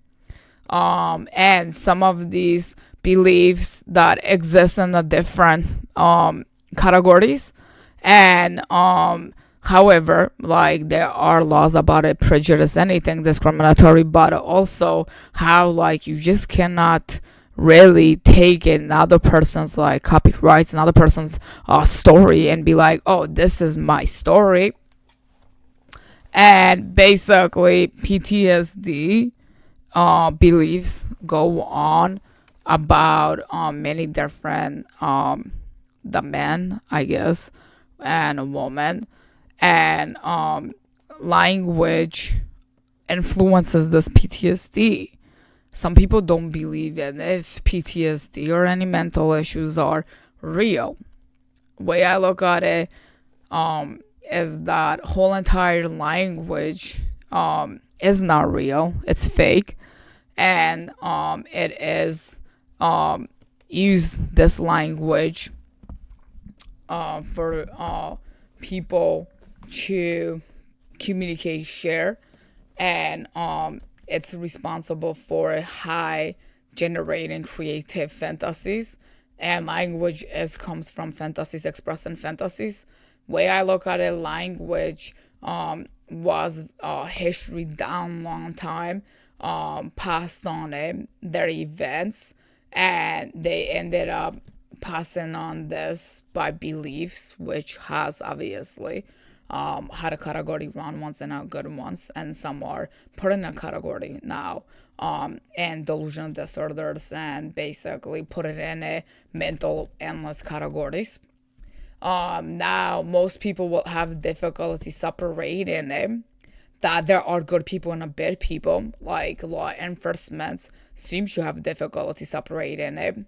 And some of these beliefs that exist in the different categories, and however, like there are laws about it, prejudice, anything discriminatory, but also how like you just cannot really take another person's like copyrights, another person's story, and be like, oh, this is my story. And basically PTSD beliefs go on about many different the men, I guess, and a woman, and language influences this PTSD. some people don't believe in if PTSD or any mental issues are real. Way I look at it, is that whole entire language is not real. It's fake, and it is use this language for people to communicate, share, and it's responsible for high generating creative fantasies. And language is comes from fantasies, expressing fantasies. Way I look at it, language was history down long time, passed on it their events, and they ended up passing on this by beliefs, which has obviously had a category wrong ones and a good ones, and some are put in a category now, and delusional disorders, and basically put it in a mental endless categories. Now most people will have difficulty separating it, that there are good people and bad people. Like law enforcement seems to have difficulty separating it.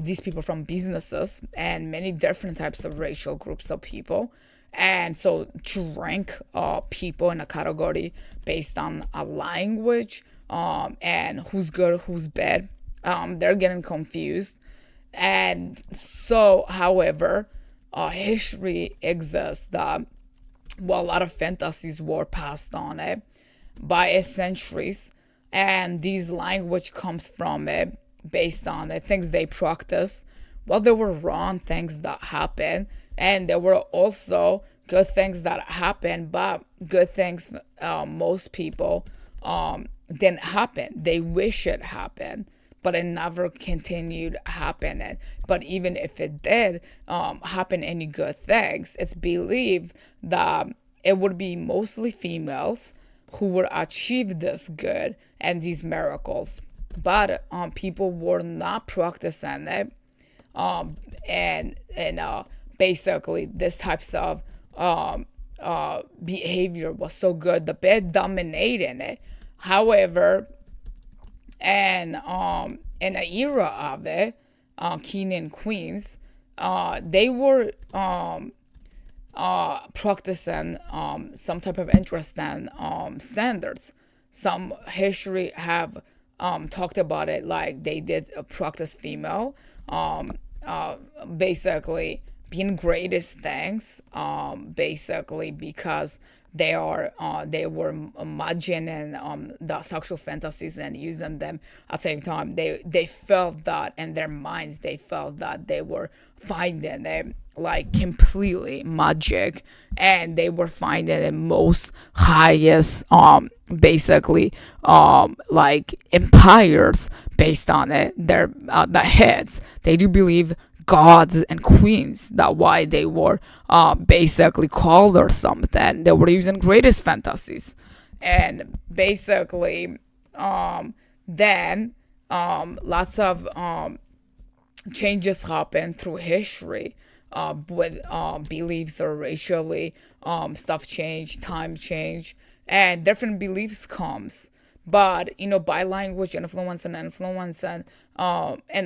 These people from businesses and many different types of racial groups of people. And so to rank people in a category based on a language, and who's good, who's bad, they're getting confused. And so, however, history exists that, well, a lot of fantasies were passed on it by centuries, and these language comes from it based on the things they practice. Well, there were wrong things that happened, and there were also good things that happened, but good things, most people didn't happen. They wish it happened, but it never continued happening. But even if it did happen any good things, it's believed that it would be mostly females who would achieve this good and these miracles. But people were not practicing it, and basically this types of behavior was so good, the bed dominated it. However, and in an era of it, king and queens, they were practicing some type of interest in standards. Some history have talked about it like they did practice female, basically being greatest things, basically because they were imagining the sexual fantasies and using them at the same time. They felt that in their minds, they felt that they were finding it like completely magic, and they were finding the most highest basically like empires based on it, their the heads. They do believe gods and queens, that why they were basically called or something. They were using greatest fantasies, and basically then lots of changes happen through history, with beliefs or racially stuff changed, time changed, and different beliefs comes. But by language influence and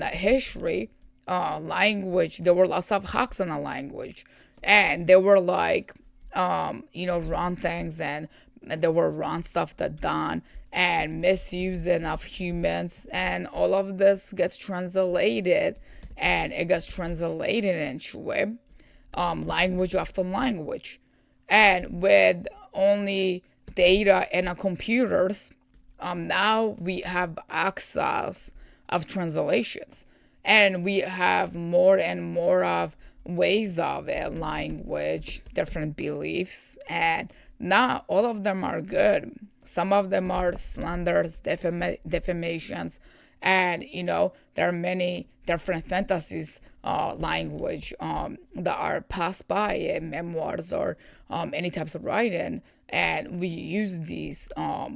history, language, there were lots of hacks in the language, and there were like wrong things, and there were wrong stuff that done, and misusing of humans, and all of this gets translated, and it gets translated into it, language after language. And with only data in our computers, now we have access of translations, and we have more and more of ways of it, language, different beliefs, and not all of them are good. Some of them are slanders, defamations, and there are many different fantasies, language that are passed by in memoirs or any types of writing, and we use these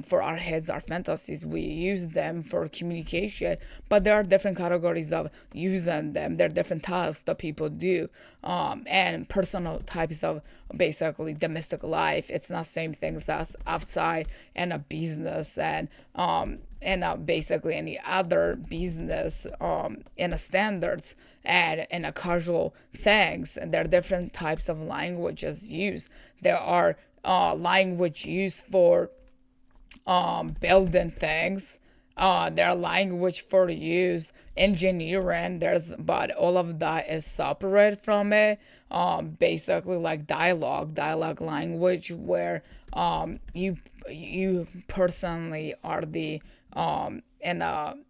for our heads, our fantasies. We use them for communication, but there are different categories of using them. There are different tasks that people do, and personal types of basically domestic life. It's not same things as outside and a business and basically any other business in a standards and in a casual things. And there are different types of languages used. There are language used for building things. There are language for use engineering. But all of that is separate from it. Basically like dialogue language, where you personally are the and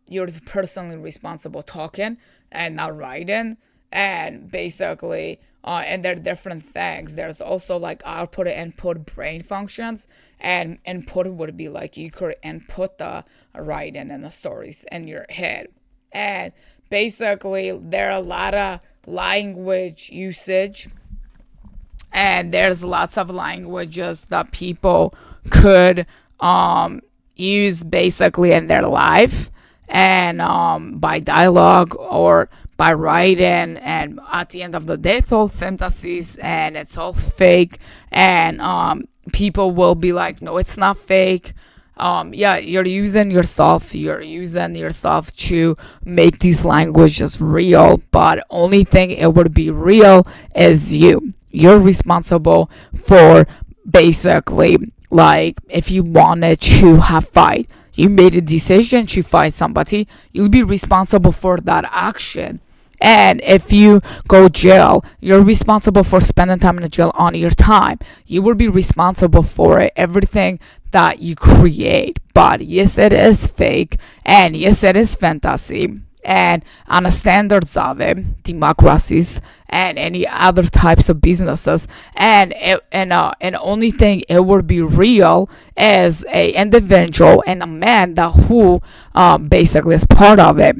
you're personally responsible talking and not writing, and basically and there are different things. There's also like output and input brain functions, and input would be like you could input the writing and the stories in your head. And basically there are a lot of language usage, and there's lots of languages that people could use basically in their life, and by dialogue or by writing. And at the end of the day, it's all fantasies and it's all fake. And people will be like, no, it's not fake. Yeah, you're using yourself to make these languages real, but only thing it would be real is you're responsible for basically, like, if you wanted to have fight, you made a decision to fight somebody, you'll be responsible for that action. And if you go jail, you're responsible for spending time in the jail on your time. You will be responsible for it, everything that you create. But yes, it is fake, and yes, it is fantasy. And on the standards of it, democracies and any other types of businesses, and only thing it would be real is a individual and a man that who basically is part of it,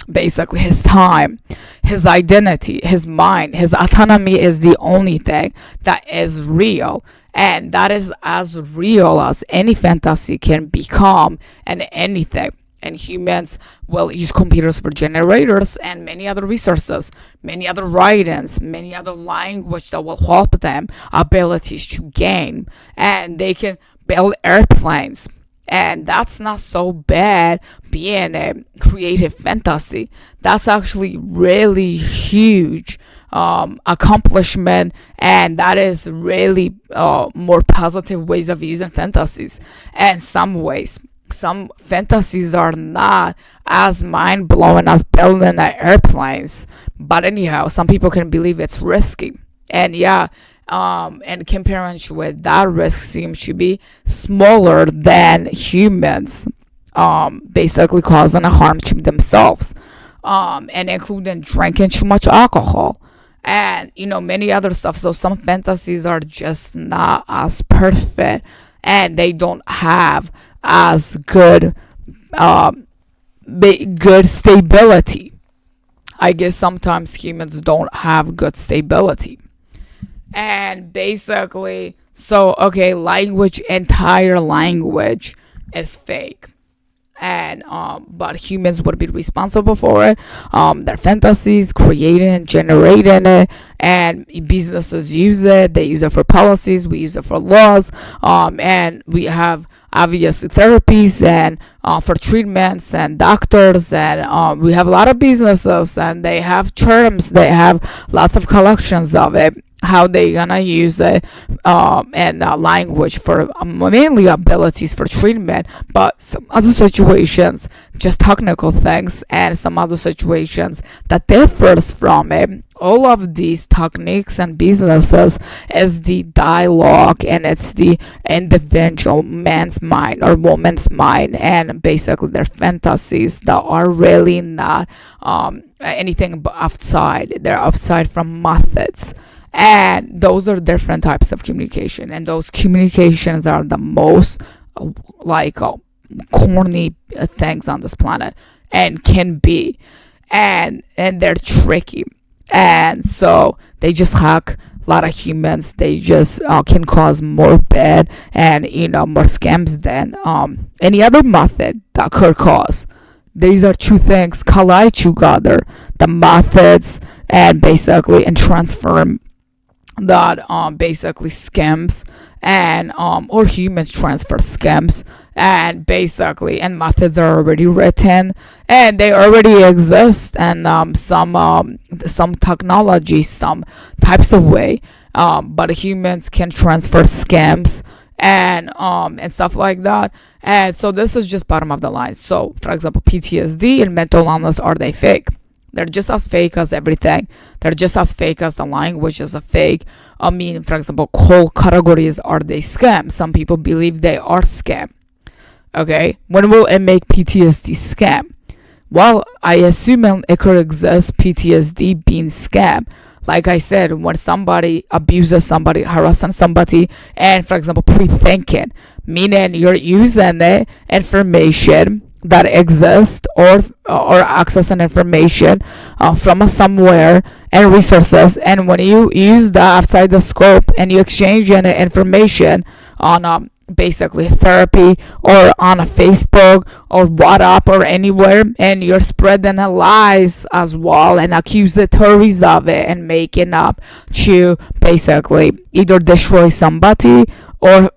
basically his time, his identity, his mind, his autonomy is the only thing that is real. And that is as real as any fantasy can become, and anything. And humans will use computers for generators and many other resources, many other writings, many other language that will help them abilities to gain. And they can build airplanes, and that's not so bad being a creative fantasy. That's actually really huge accomplishment, and that is really more positive ways of using fantasies. And some fantasies are not as mind-blowing as building airplanes, but anyhow, some people can believe it's risky. And yeah, and comparing with that, risk seems to be smaller than humans basically causing a harm to themselves, and including drinking too much alcohol, and many other stuff. So some fantasies are just not as perfect, and they don't have as good good stability. I guess sometimes humans don't have good stability. And basically, so okay, entire language is fake, and but humans would be responsible for it. Their fantasies, creating and generating it, and businesses use it. They use it for policies, we use it for laws, and we have obviously therapies and for treatments, and doctors, and we have a lot of businesses, and they have terms, they have lots of collections of it, how they gonna use it, and language for mainly abilities for treatment. But some other situations, just technical things, and some other situations that differs from it. All of these techniques and businesses is the dialogue, and it's the individual man's mind or woman's mind, and basically their fantasies that are really not anything but outside. They're outside from methods. And those are different types of communication, and those communications are the most like corny things on this planet, and can be, and they're tricky. And so they just hack a lot of humans, they just can cause more bad and more scams than any other method that could cause. These are two things collide together: the methods and basically and transform that basically scams and or humans transfer scams, and basically and methods are already written and they already exist, and some technology, some types of way, but humans can transfer scams and stuff like that. And so this is just bottom of the line. So for example, PTSD and mental illness, are they fake? They're just as fake as everything. They're just as fake as the language is a fake. I mean, for example, whole categories, are they scam? Some people believe they are scam. Okay, when will it make PTSD scam? Well, I assume it could exist PTSD being scam. Like I said, when somebody abuses somebody, harasses somebody, and for example, pre-thinking, meaning you're using the information that exists or accessing information from somewhere and resources, and when you use that outside the scope and you exchange any information on basically therapy or on a Facebook or WhatsApp or anywhere, and you're spreading lies as well and accusatories of it and making up to basically either destroy somebody or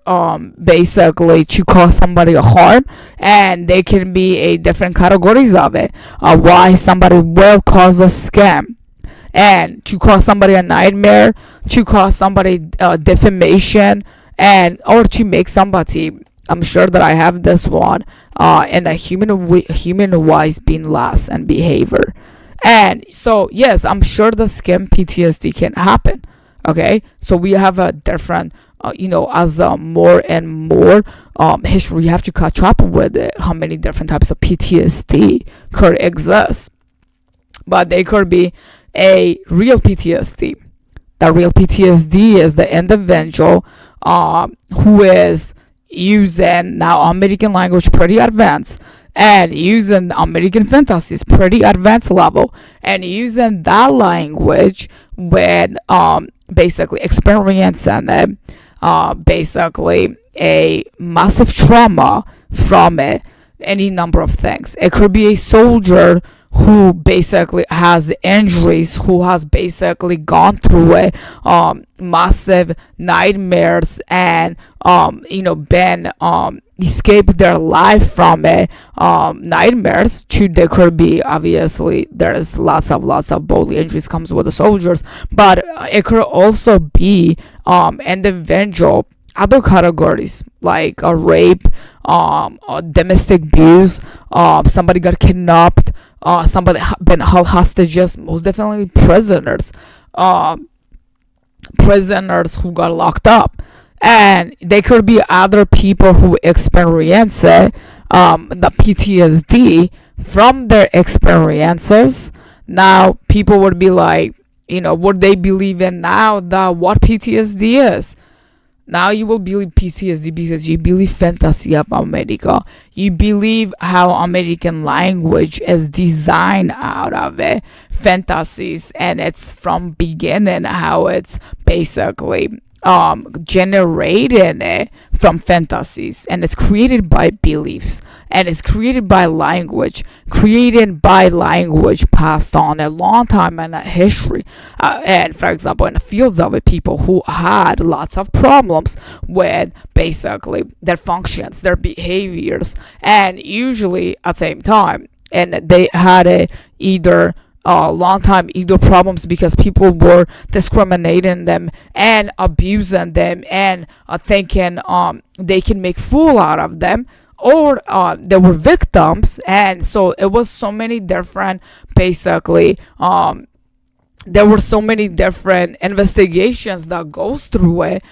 basically to cause somebody a harm, and they can be a different categories of it, why somebody will cause a scam, and to cause somebody a nightmare, to cause somebody defamation, and or to make somebody, I'm sure that I have this one, and a human wise being loss and behavior. And so yes, I'm sure the scam PTSD can happen. Okay, so we have a different as more and more history, you have to catch up with it, how many different types of PTSD could exist. But they could be a real PTSD. The real PTSD is the individual who is using now American language pretty advanced, and using American fantasies pretty advanced level, and using that language with basically experiencing it, basically a massive trauma from it, any number of things. It could be a soldier who basically has injuries, who has basically gone through it, massive nightmares, and been escaped their life from it, nightmares. To there could be, obviously there's lots of bodily injuries comes with the soldiers, but it could also be individual other categories like a rape, domestic abuse, somebody got kidnapped, somebody been held hostages, most definitely prisoners, prisoners who got locked up. And they could be other people who experience it, the PTSD from their experiences. Now people would be like, would they believe in now that what PTSD is? Now you will believe PTSD because you believe fantasy of America. You believe how American language is designed out of it, fantasies, and it's from beginning how it's basically generated it from fantasies, and it's created by beliefs, and it's created by language, passed on a long time in a history, and for example in the fields of it, people who had lots of problems with basically their functions, their behaviors, and usually at the same time, and they had it either long time either problems because people were discriminating them and abusing them and thinking they can make fool out of them, or they were victims. And so it was so many different basically there were so many different investigations that goes through it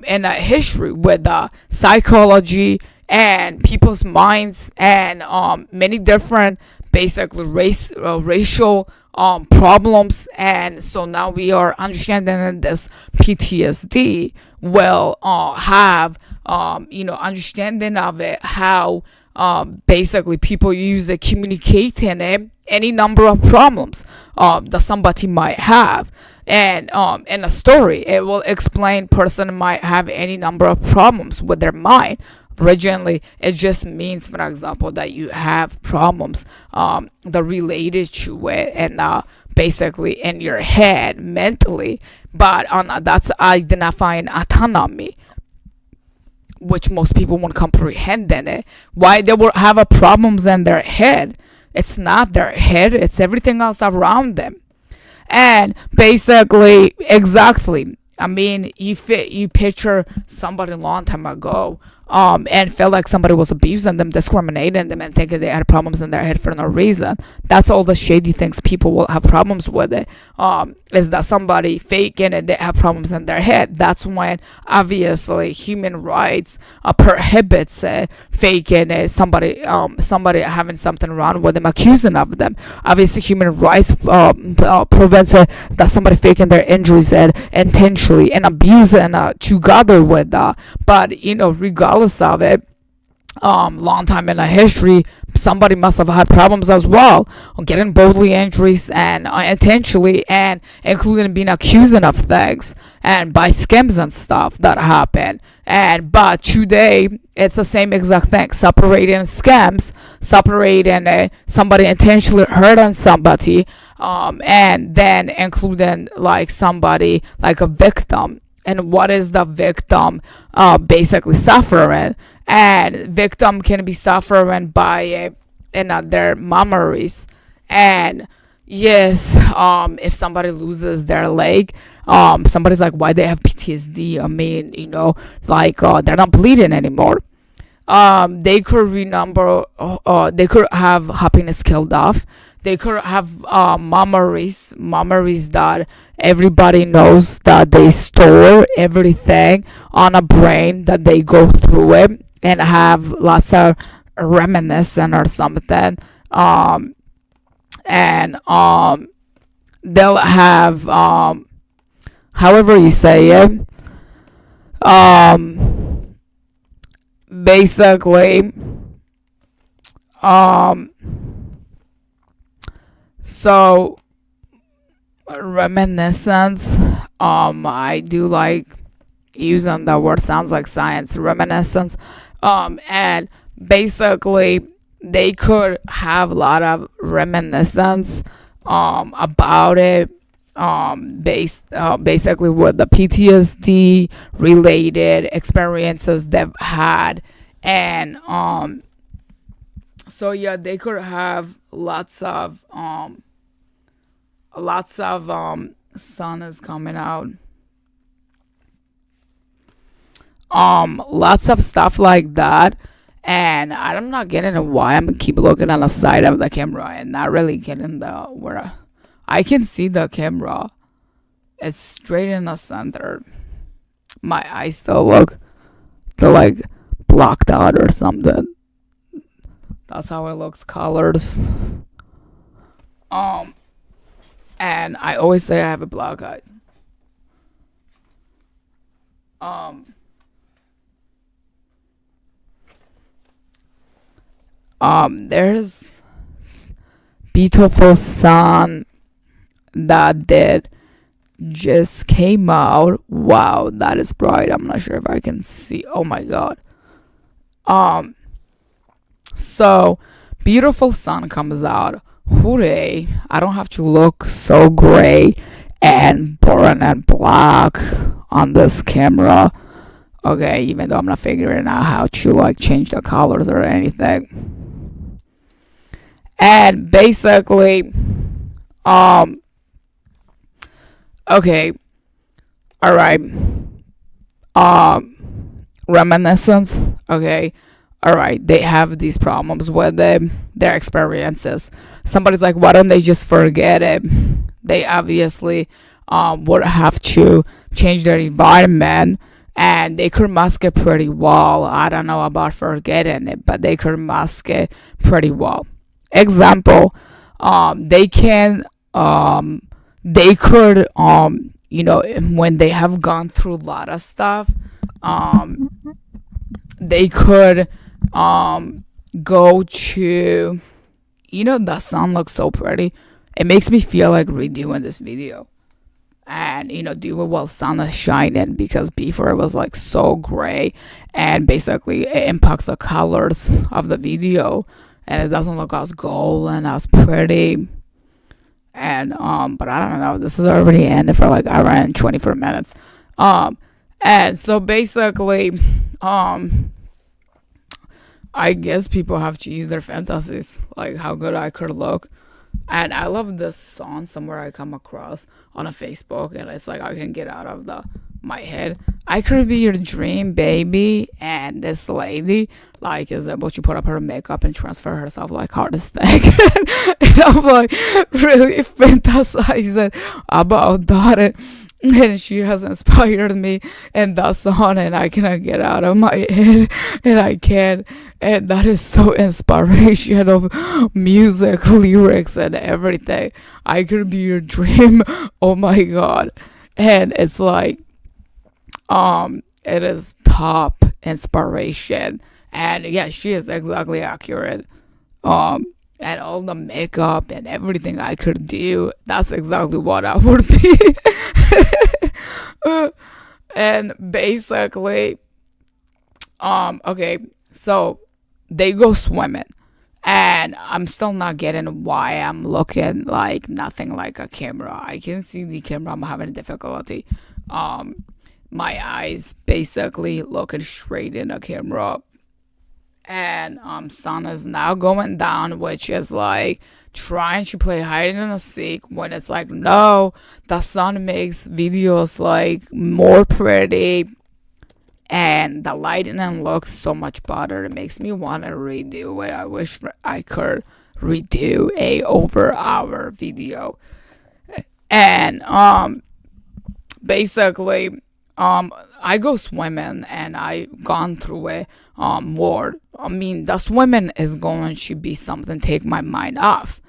in a history with psychology and people's minds, and many different basically racial problems. And so now we are understanding that this PTSD will have understanding of it, how basically people use it, communicating it, any number of problems that somebody might have. And in a story, it will explain person might have any number of problems with their mind. Originally, it just means, for example, that you have problems that related to it, and basically in your head mentally. But that's identifying autonomy, which most people won't comprehend in it. Why they will have a problems in their head? It's not their head, it's everything else around them. And basically, exactly, I mean, you picture somebody a long time ago, and felt like somebody was abusing them, discriminating them, and thinking they had problems in their head for no reason. That's all the shady things people will have problems with it. Is that somebody faking it, they have problems in their head. That's when obviously human rights prohibits faking it, somebody having something wrong with them, accusing of them. Obviously, human rights prevents that somebody faking their injuries and intentionally and abusing together with that. But regardless of it, long time in a history, somebody must have had problems as well, getting bodily injuries and intentionally, and including being accused of things and by scams and stuff that happen. And but today it's the same exact thing, separating scams, separating somebody intentionally hurting somebody, and then including like somebody like a victim. And what is the victim basically suffering? And victim can be suffering by their memories. And yes, if somebody loses their leg, somebody's like, why they have PTSD? I mean, like they're not bleeding anymore. They could remember, they could have happiness killed off. They could have memories that everybody knows, that they store everything on a brain, that they go through it and have lots of reminiscence or something. And they'll have, however you say it, basically, so reminiscence, I do like using that word, sounds like science, reminiscence. And basically they could have a lot of reminiscence about it, basically with the PTSD related experiences they've had. And so yeah, they could have lots of sun is coming out, lots of stuff like that. And I'm not getting it, why I'm keep looking on the side of the camera and not really getting the where I can see the camera. It's straight in the center. My eyes still look, they're like blocked out or something. That's how it looks, colors. And I always say I have a black eye. There's beautiful sun that did just came out. Wow, that is bright. I'm not sure if I can see. Oh my god. So beautiful sun comes out. Hooray! I don't have to look so gray and boring and black on this camera. Okay, even though I'm not figuring out how to like change the colors or anything. And basically, okay, all right, reminiscence. Okay, all right, they have these problems with their experiences. Somebody's like, why don't they just forget it? They obviously would have to change their environment, and they could mask it pretty well. I don't know about forgetting it, but they could mask it pretty well. Example, they can, they could, when they have gone through a lot of stuff, they could go to, the sun looks so pretty. It makes me feel like redoing this video. and do it while sun is shining, because before it was like so gray, and basically it impacts the colors of the video, and it doesn't look as gold and as pretty. And but I don't know, this is already ended for like around 24 minutes. And so basically, um I guess people have to use their fantasies, like how good I could look. And I love this song somewhere I come across on a Facebook, and it's like I can get out of the my head. I could be your dream baby, and this lady like is able to put up her makeup and transfer herself like hardest thing. And I'm like really fantasizing about that. And she has inspired me in that song, and I cannot get out of my head, and I can't. And that is so inspiration of music, lyrics, and everything. I could be your dream. Oh my god. And it's like it is top inspiration. And yeah, she is exactly accurate. And all the makeup and everything I could do, that's exactly what I would be. And basically, okay, so they go swimming, and I'm still not getting why I'm looking like nothing like a camera. I can see the camera, I'm having difficulty. My eyes basically looking straight in the camera, and sun is now going down, which is like trying to play hide and seek, when it's like, no, the sun makes videos like more pretty, and the lighting looks so much better. It makes me want to redo it. I wish I could redo a over hour video. And basically, I go swimming, and I gone through it more. I mean, the swimming is going to be something take my mind off.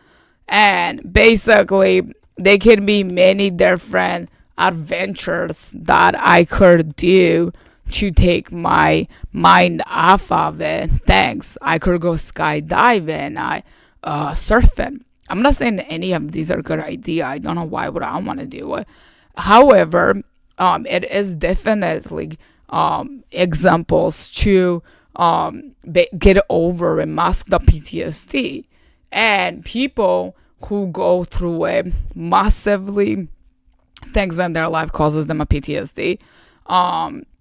And basically, there can be many different adventures that I could do to take my mind off of it. Thanks. I could go skydiving, surfing. I'm not saying any of these are good idea. I don't know why would I want to do it. However, it is definitely examples to get over and mask the PTSD. And people who go through it massively, things in their life causes them a PTSD.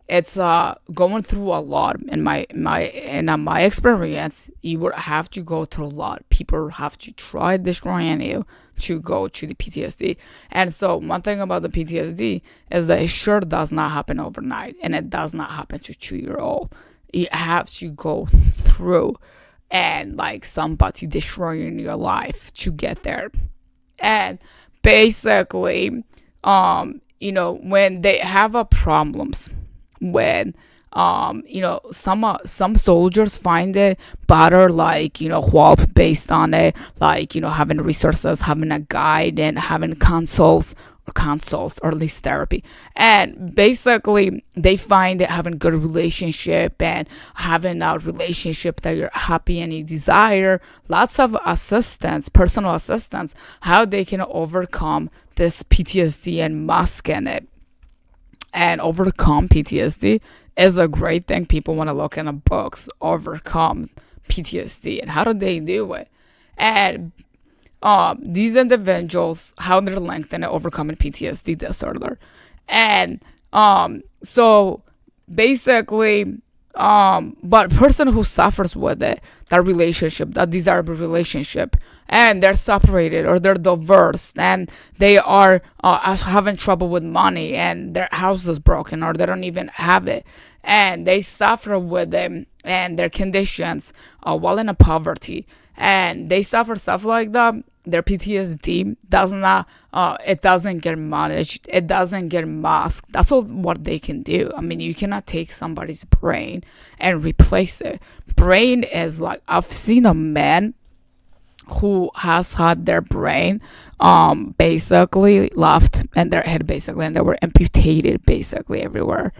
It's going through a lot. In my experience, you would have to go through a lot. People have to try destroying you to go to the PTSD. And so one thing about the PTSD is that it sure does not happen overnight, and it does not happen to 2-year-old. You have to go through and like somebody destroying your life to get there. And basically, when they have a problems, when some soldiers find it better, like help based on it, like having resources, having a guide, and having consults or at least therapy. And basically they find that having good relationship and having a relationship that you're happy and you desire, lots of assistance, personal assistance, how they can overcome this PTSD and mask in it. And overcome PTSD is a great thing. People want to look in the books, overcome PTSD, and how do they do it. And these individuals, how they're linked in overcoming PTSD disorder. And so basically, but person who suffers with it, that relationship, that desirable relationship, and they're separated or they're divorced, and they are having trouble with money, and their house is broken or they don't even have it, and they suffer with them and their conditions while in a poverty, and they suffer stuff like that. Their PTSD does not, it doesn't get managed, it doesn't get masked. That's all what they can do. I mean, you cannot take somebody's brain and replace it. Brain is like, I've seen a man who has had their brain basically left and their head basically, and they were amputated basically everywhere.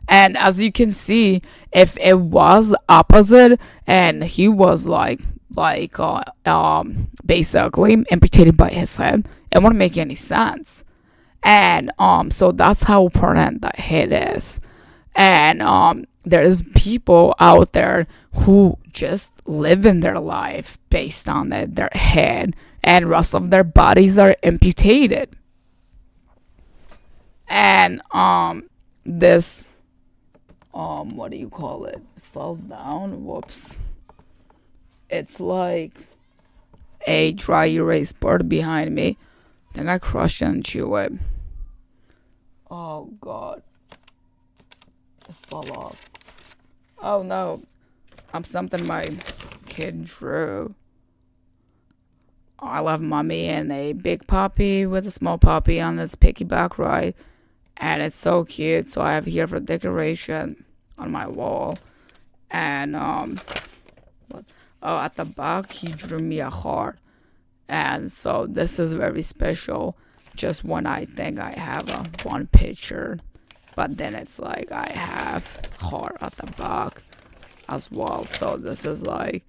And as you can see, if it was opposite and he was like basically amputated by his head, it wouldn't make any sense. And so that's how important that hit is. And there is people out there who just live in their life based on their head, and rest of their bodies are amputated. And this what do you call it, fell down, whoops, it's like a dry erase board behind me. I think I crushed into it. Oh god, it fell off. Oh no, something my kid drew. I love mommy and a big puppy with a small puppy on its piggyback ride, and it's so cute. So I have here for decoration on my wall. And at the back he drew me a heart, and so this is very special. Just when I think I have one picture, but then it's like I have heart at the back as well. So this is like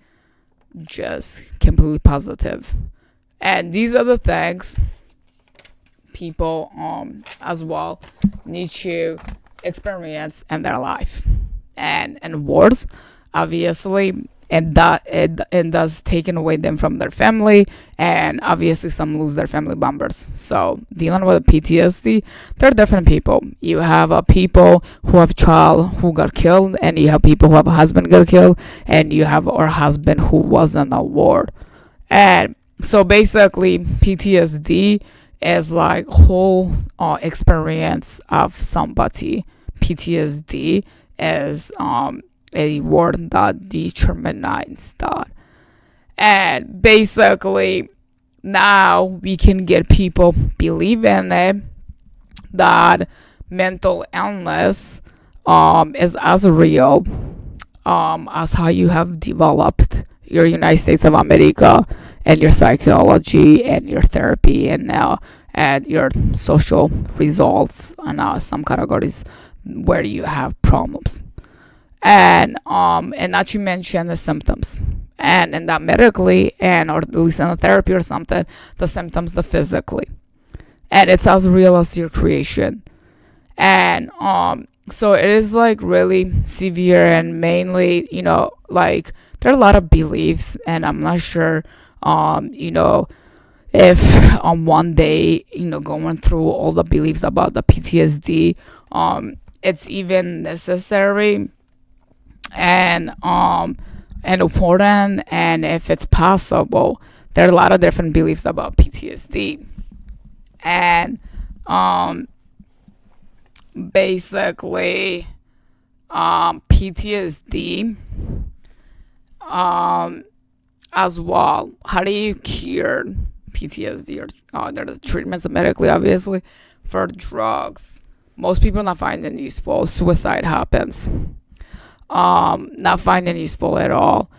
just completely positive. And these are the things people as well need to experience in their life. And wars, obviously, and that it does taken away them from their family, and obviously some lose their family members. So dealing with PTSD, there are different people. You have people who have child who got killed, and you have people who have a husband got killed, and you have our husband who was in a war. And so basically PTSD is like whole experience of somebody. PTSD is a word that determines that. And basically now we can get people believe in it, that mental illness is as real as how you have developed your United States of America, and your psychology and your therapy, and now and your social results, and some categories where you have problems. And not to mention the symptoms, and in that medically, and or at least in the therapy or something, the symptoms, the physically, and it's as real as your creation. And so it is like really severe, and mainly, like there are a lot of beliefs, and I'm not sure if on one day, going through all the beliefs about the PTSD, it's even necessary, and important, and if it's possible. There are a lot of different beliefs about PTSD. And basically PTSD as well. How do you cure PTSD? Or there are treatments medically, obviously, for drugs. Most people not finding useful. Suicide happens. Not finding useful at all.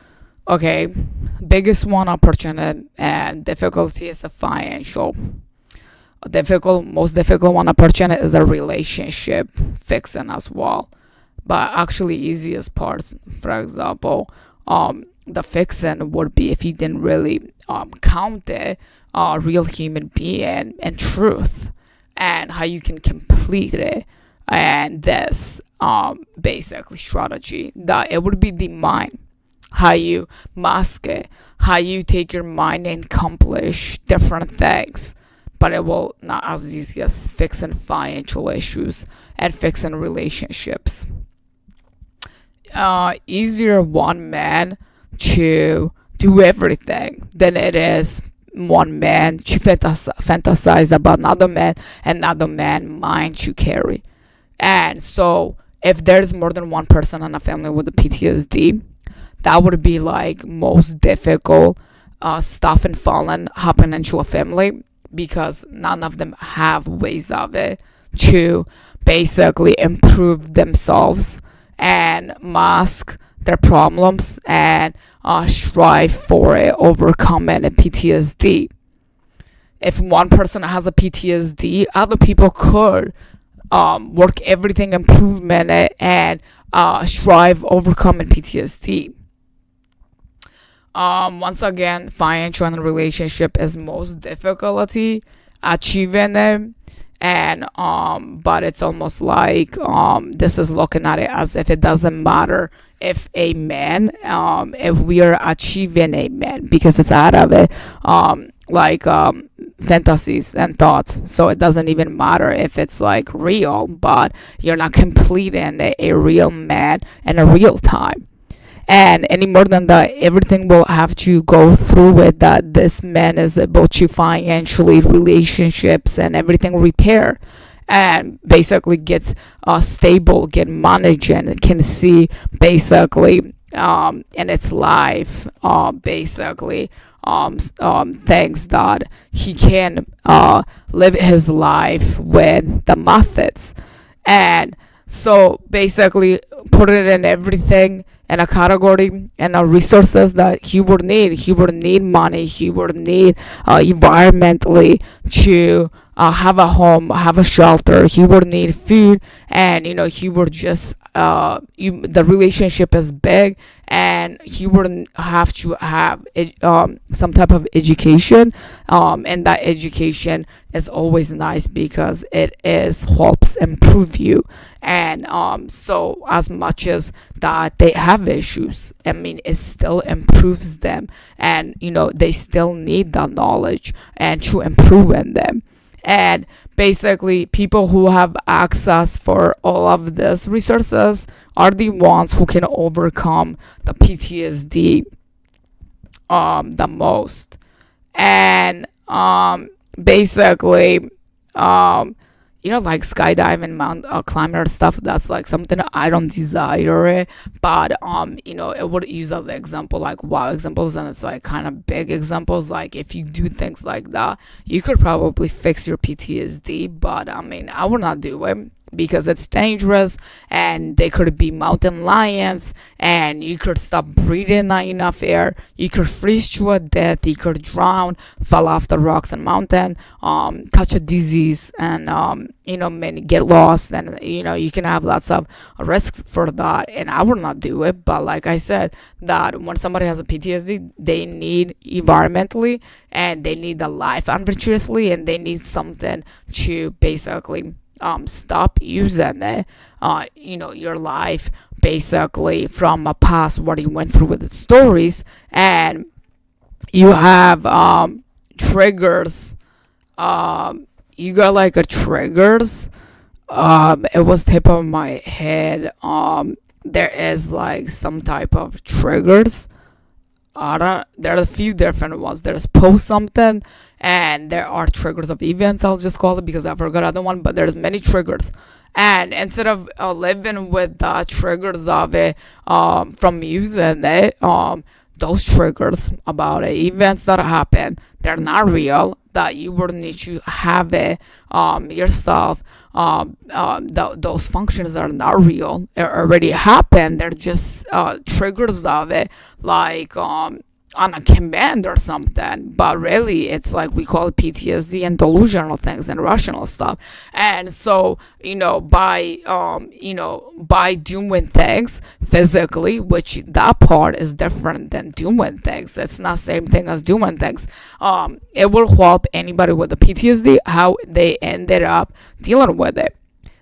Okay, biggest one opportunity and difficulty is a financial. Most difficult one opportunity is a relationship fixing as well. But actually, easiest part, for example, the fixing would be if you didn't really count it, real human being and truth, and how you can complete it. And this basically strategy, that it would be the mind, how you mask it, how you take your mind and accomplish different things. But it will not as easy as fixing financial issues and fixing relationships. Easier one man to do everything than it is one man to fantasize about another man, and another man mind to carry. And so if there's more than one person in a family with a PTSD, that would be like most difficult stuff and falling happen into a family, because none of them have ways of it to basically improve themselves and mask their problems, and strive for it, overcome it, and PTSD. If one person has a PTSD, other people could work everything, improvement it, and strive, overcome in PTSD. Once again, financial and relationship is most difficulty achieving it, And but it's almost like this is looking at it as if it doesn't matter if a man if we are achieving a man, because it's out of it like fantasies and thoughts. So it doesn't even matter if it's like real, but you're not completing a real man in a real time. And any more than that, everything will have to go through with that this man is able to financially, relationships and everything repair, and basically get stable, get managed, and can see basically in its life basically things that he can live his life with the methods. And so basically put it in everything in a category and resources that he would need. He would need money. He would need environmentally to have a home, have a shelter. He would need food, and he would just the relationship is big, and he wouldn't have to have some type of education, and that education is always nice because it is helps improve you. And so as much as that they have issues, I mean, it still improves them, and they still need the knowledge and to improve in them. And basically people who have access for all of these resources are the ones who can overcome the PTSD the most. And basically like skydiving, mount climber stuff, that's like something I don't desire it. But it would use as an example, like wow examples, and it's like kind of big examples. Like if you do things like that, you could probably fix your PTSD. But I mean, I would not do it because it's dangerous, and they could be mountain lions, and you could stop breathing not enough air, you could freeze to a death, you could drown, fall off the rocks and mountain, catch a disease, and many get lost, and you can have lots of risks for that. And I would not do it. But like I said, that when somebody has a PTSD, they need environmentally, and they need the life adventurously, and they need something to basically stop using it, your life basically from a past, what you went through with the stories. And you have triggers. You got like a triggers. It was tip of my head. There is like some type of triggers. There are a few different ones. There's post something, and there are triggers of events, I'll just call it, because I forgot other one. But there's many triggers, and instead of living with the triggers of it, from using it, those triggers about it, events that happen, they're not real, that you would need to have it yourself. Those functions are not real. They already happened. They're just triggers of it, like on a command or something. But really, it's like we call it PTSD and delusional things and rational stuff. And so by doing things physically, which that part is different than doing things. It's not same thing as doing things. It will help anybody with the PTSD how they ended up dealing with it.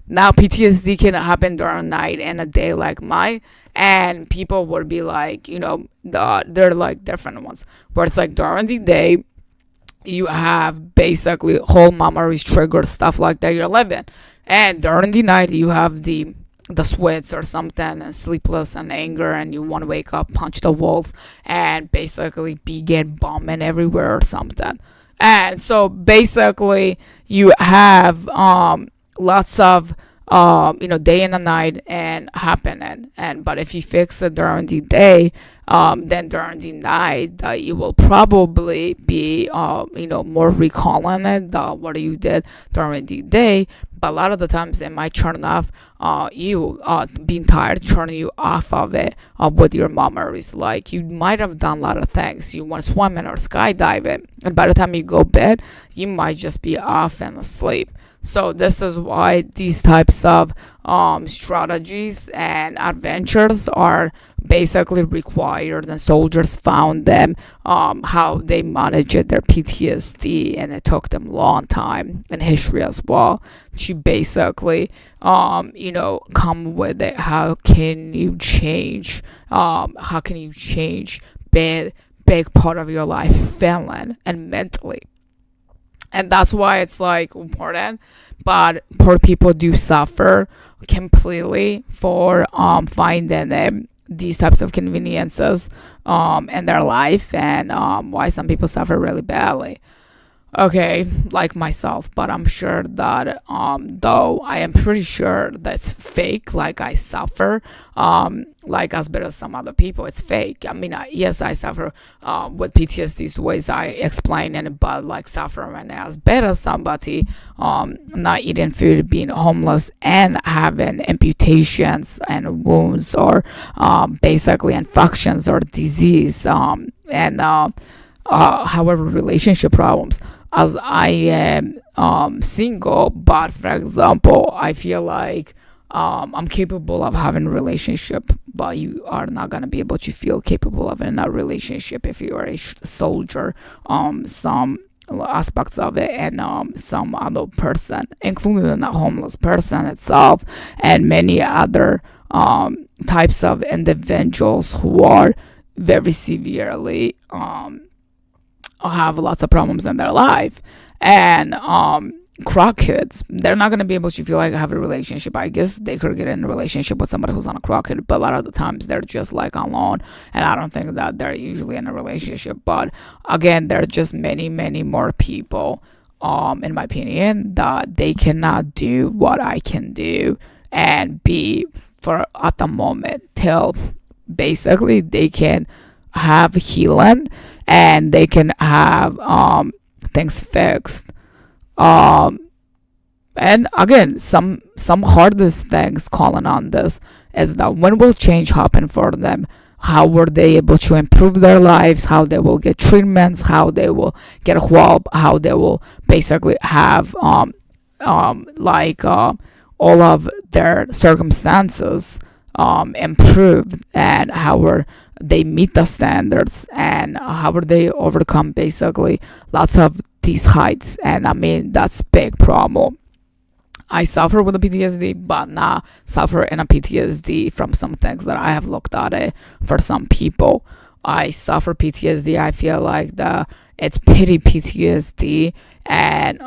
Now PTSD can happen during a night and a day like mine, and people would be like, they're like different ones, where it's like during the day you have basically whole memories, triggers, stuff like that you're living, and during the night you have the sweats or something, and sleepless and anger, and you want to wake up, punch the walls, and basically begin bombing everywhere or something. And so basically you have lots of day and a night and happening. And but if you fix it during the day, then during the night, you will probably be more recalling it what you did during the day. But a lot of the times it might turn off you being tired, turning you off of it with your memories. Like you might have done a lot of things, you went swimming or skydiving, and by the time you go bed you might just be off and asleep. So this is why these types of strategies and adventures are basically required, and soldiers found them, how they managed their PTSD, and it took them a long time in history as well to basically come with it. How can you change big part of your life feeling and mentally? And that's why it's like important. But poor people do suffer completely for finding these types of conveniences in their life, and why some people suffer really badly. Okay, like myself, but I'm sure that though I am pretty sure that's fake, like I suffer like as bad as some other people, it's fake. I mean, yes, I suffer with PTSD the ways I explain it, but like suffering as bad as somebody not eating food, being homeless, and having amputations and wounds, or basically infections or disease, and however, relationship problems. As I am single, but for example, I feel like I'm capable of having a relationship, but you are not gonna be able to feel capable of in a relationship if you are a soldier. Some aspects of it, and some other person, including the homeless person itself, and many other types of individuals who are very severely have lots of problems in their life. And crackheads, they're not going to be able to feel like I have a relationship. I guess they could get in a relationship with somebody who's on a crackhead, but a lot of the times they're just like alone, and I don't think that they're usually in a relationship. But again, there are just many more people, in my opinion, that they cannot do what I can do and be for at the moment till basically they can have healing, and they can have things fixed. um and again, some hardest things calling on this is that when will change happen for them, how were they able to improve their lives, how they will get treatments, how they will get help, how they will basically have like all of their circumstances improved, and how are they meet the standards, and how are they overcome basically lots of these heights. And I mean, that's big problem. I suffer with a PTSD, but not suffer in a PTSD from some things that I have looked at it. For some people, I suffer PTSD. I feel like it's pity PTSD, and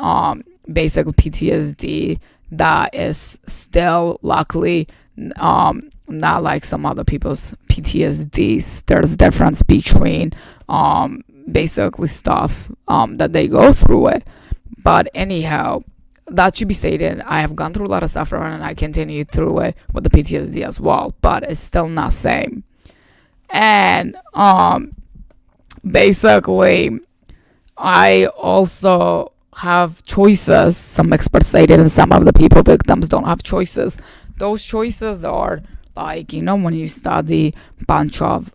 basically PTSD that is still luckily not like some other people's PTSDs. There's a difference between basically stuff that they go through it. But anyhow, that should be stated. I have gone through a lot of suffering, and I continue through it with the PTSD as well, but it's still not same. And basically, I also have choices. Some experts say that, and some of the people victims don't have choices. Those choices are like, when you study bunch of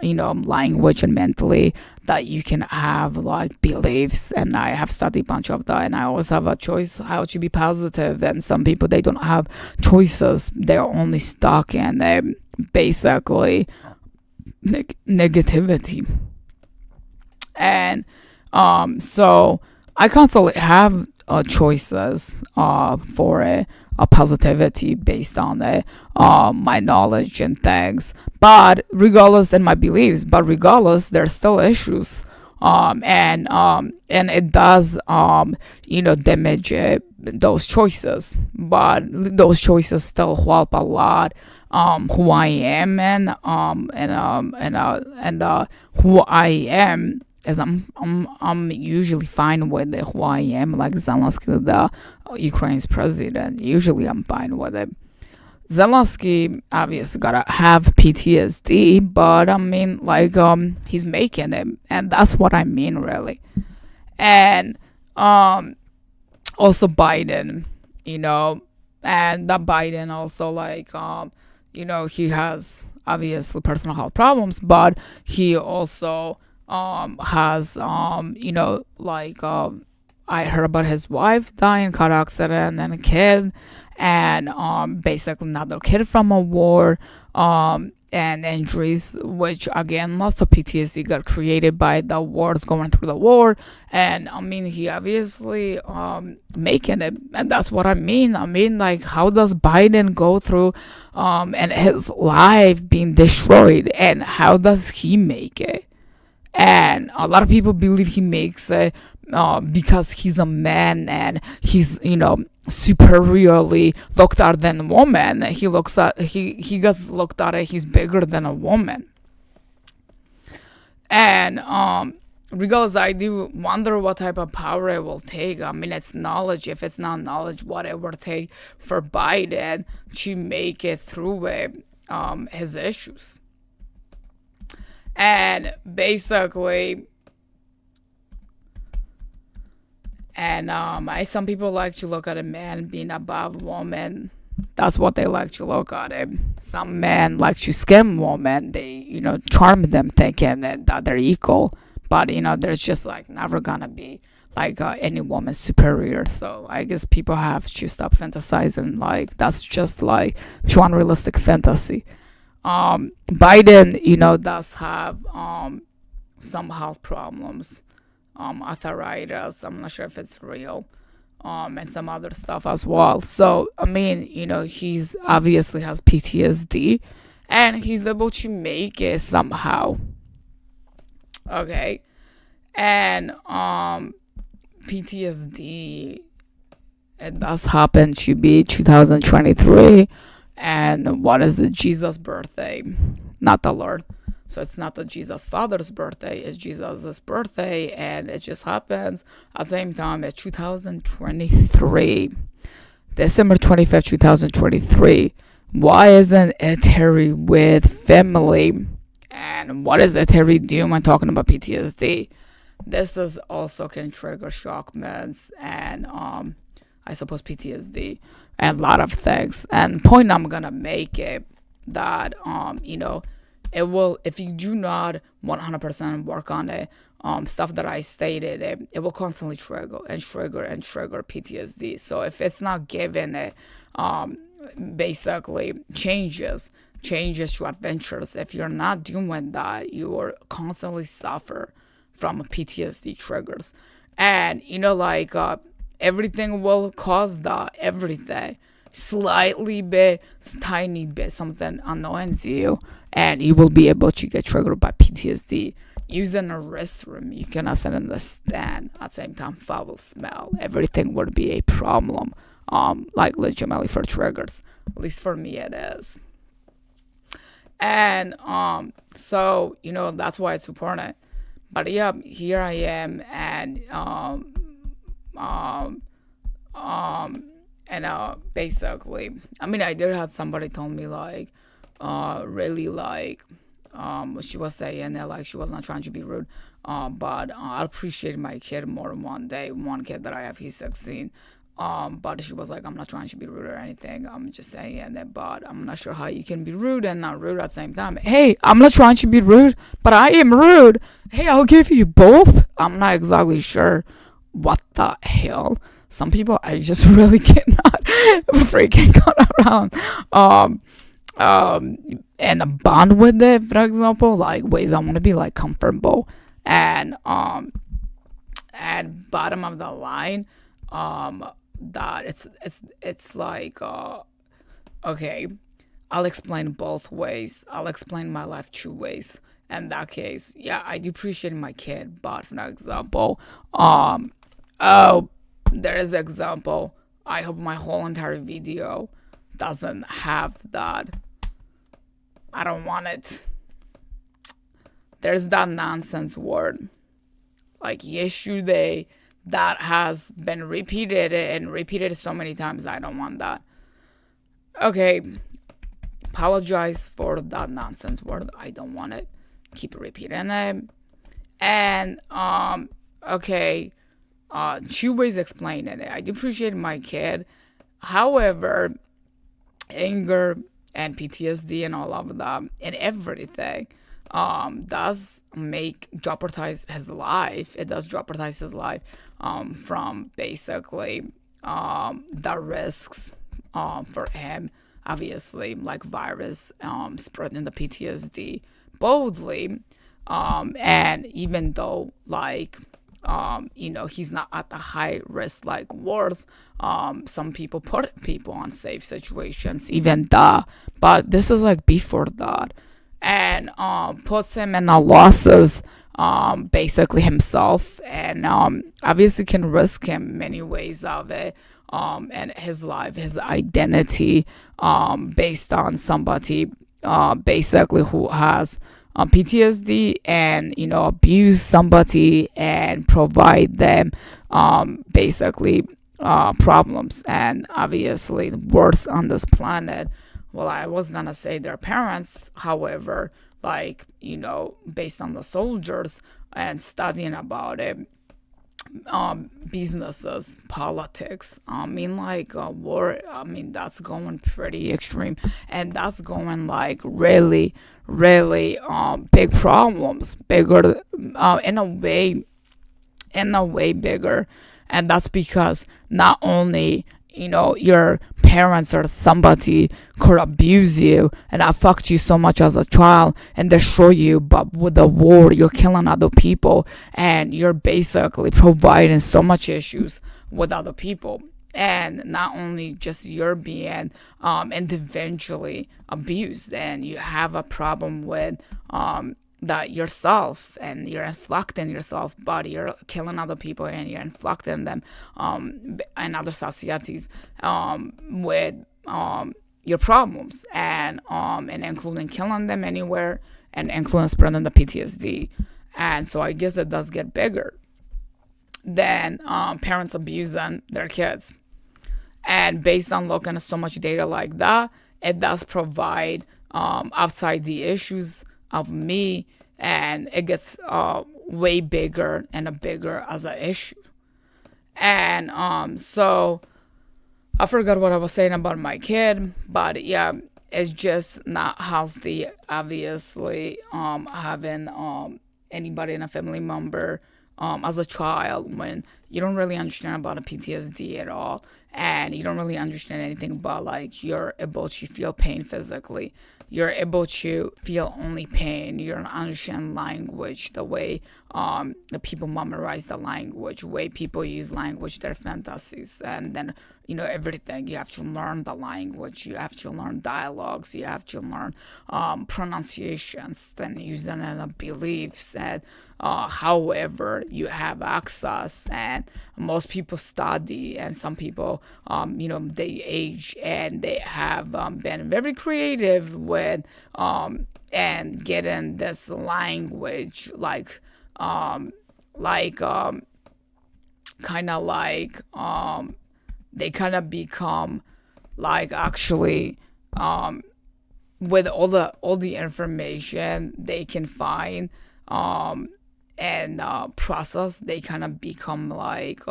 language and mentally, that you can have like beliefs, and I have studied bunch of that, and I always have a choice how to be positive. And some people, they don't have choices, they're only stuck in basically negativity. And so I constantly have choices for a positivity based on my knowledge and things, but regardless, and my beliefs, but regardless, there's still issues. And it does damage those choices, but those choices still help a lot who I am, and who I am is I'm usually fine with it, who I am. Like Zelensky, the Ukraine's president, usually I'm fine with it. Zelensky obviously gotta have PTSD, but I mean, like, he's making it, and that's what I mean, really. And also Biden, and that Biden also, like, he has obviously personal health problems, but he also has like I heard about his wife dying in car accident and a kid, and basically another kid from a war, and injuries, which again lots of PTSD got created by the wars, going through the war. And I mean, he obviously making it, and that's what I mean. I mean, like, how does Biden go through and his life being destroyed, and how does he make it? And a lot of people believe he makes it because he's a man and he's, superiorly looked at than a woman. He gets looked at it, he's bigger than a woman. And regardless, I do wonder what type of power it will take. I mean, it's knowledge. If it's not knowledge, what it will take for Biden to make it through it, his issues. And basically, some people like to look at a man being above a woman. That's what they like to look at it. Some men like to skim women. They, charm them thinking that they're equal. But, there's just like never gonna be like any woman superior. So I guess people have to stop fantasizing. Like, that's just like too unrealistic fantasy. Biden, does have some health problems, arthritis. I'm not sure if it's real, and some other stuff as well. So I mean, he's obviously has PTSD, and he's able to make it somehow. Okay, and PTSD, it does happen to be 2023. And what is it? Jesus' birthday, not the Lord. So it's not the Jesus Father's birthday, it's Jesus' birthday, and it just happens at the same time. It's 2023, December 25th, 2023. Why isn't it Terry with family? And what is it Terry doing when talking about PTSD? This is also can trigger shock meds and I suppose PTSD and a lot of things. And point I'm gonna make it that it will, if you do not 100% work on it, stuff that I stated, it will constantly trigger PTSD. So if it's not given it basically changes to adventures, if you're not doing that, you will constantly suffer from PTSD triggers. And everything will cause that, everything slightly bit, tiny bit, something annoys you, and you will be able to get triggered by PTSD. Using a restroom, you cannot sit in the stand at the same time, foul smell, everything would be a problem, like legitimately for triggers. At least for me it is. And so that's why it's important. But yeah, here I am, and basically, I mean, I did have somebody told me like really like what she was saying that like she was not trying to be rude, but I appreciate my kid more. One kid that I have, he's 16, but she was like, I'm not trying to be rude or anything, I'm just saying that, but I'm not sure how you can be rude and not rude at the same time. Hey, I'm not trying to be rude, but I am rude. Hey, I'll give you both. I'm not exactly sure what the hell. Some people I just really cannot freaking cut around and a bond with it. For example, like ways I want to be like comfortable, and at bottom of the line, that it's like okay, I'll explain both ways. I'll explain my life two ways. In that case, yeah, I do appreciate my kid, but for example, there is an example. I hope my whole entire video doesn't have that. I don't want it. There's that nonsense word, like yesterday, that has been repeated so many times. I don't want that. Okay, apologize for that nonsense word. I don't want it. Keep repeating it. And okay, two ways explaining it. I do appreciate my kid. However, anger and PTSD and all of that and everything, does make jeopardize his life. It does jeopardize his life from basically the risks for him, obviously, like virus spreading the PTSD boldly. And even though, like, he's not at the high risk like wars, some people put people on safe situations, even that. But this is like before that, and puts him in the losses, basically himself, and obviously can risk him many ways of it, and his life, his identity, based on somebody, basically who has PTSD, and abuse somebody and provide them basically problems, and obviously the worst on this planet. Well, I was gonna say their parents, however, like, based on the soldiers and studying about it, businesses, politics, like war, that's going pretty extreme, and that's going like really, really big problems, bigger, in a way bigger. And that's because not only your parents or somebody could abuse you and affect you so much as a child and destroy you, but with the war you're killing other people, and you're basically providing so much issues with other people. And not only just you're being individually abused, and you have a problem with that yourself, and you're inflicting yourself, but you're killing other people and you're inflicting them in other societies with your problems, and including killing them anywhere, and including spreading the PTSD. And so I guess it does get bigger than parents abusing their kids. And based on looking at so much data like that, it does provide outside the issues of me, and it gets way bigger and bigger as an issue. And so I forgot what I was saying about my kid, but yeah, it's just not healthy, obviously, having anybody in a family member as a child, when you don't really understand about a PTSD at all, and you don't really understand anything about, like, you're able to feel pain physically, you're able to feel only pain, you don't understand language the way the people memorize the language, way people use language, their fantasies, and then everything. You have to learn the language, you have to learn dialogues, you have to learn pronunciations, then using the beliefs, and however you have access. And most people study, and some people they age, and they have been very creative with and getting this language, like kind of like they kind of become like, actually, with all the information they can find and process, they kind of become like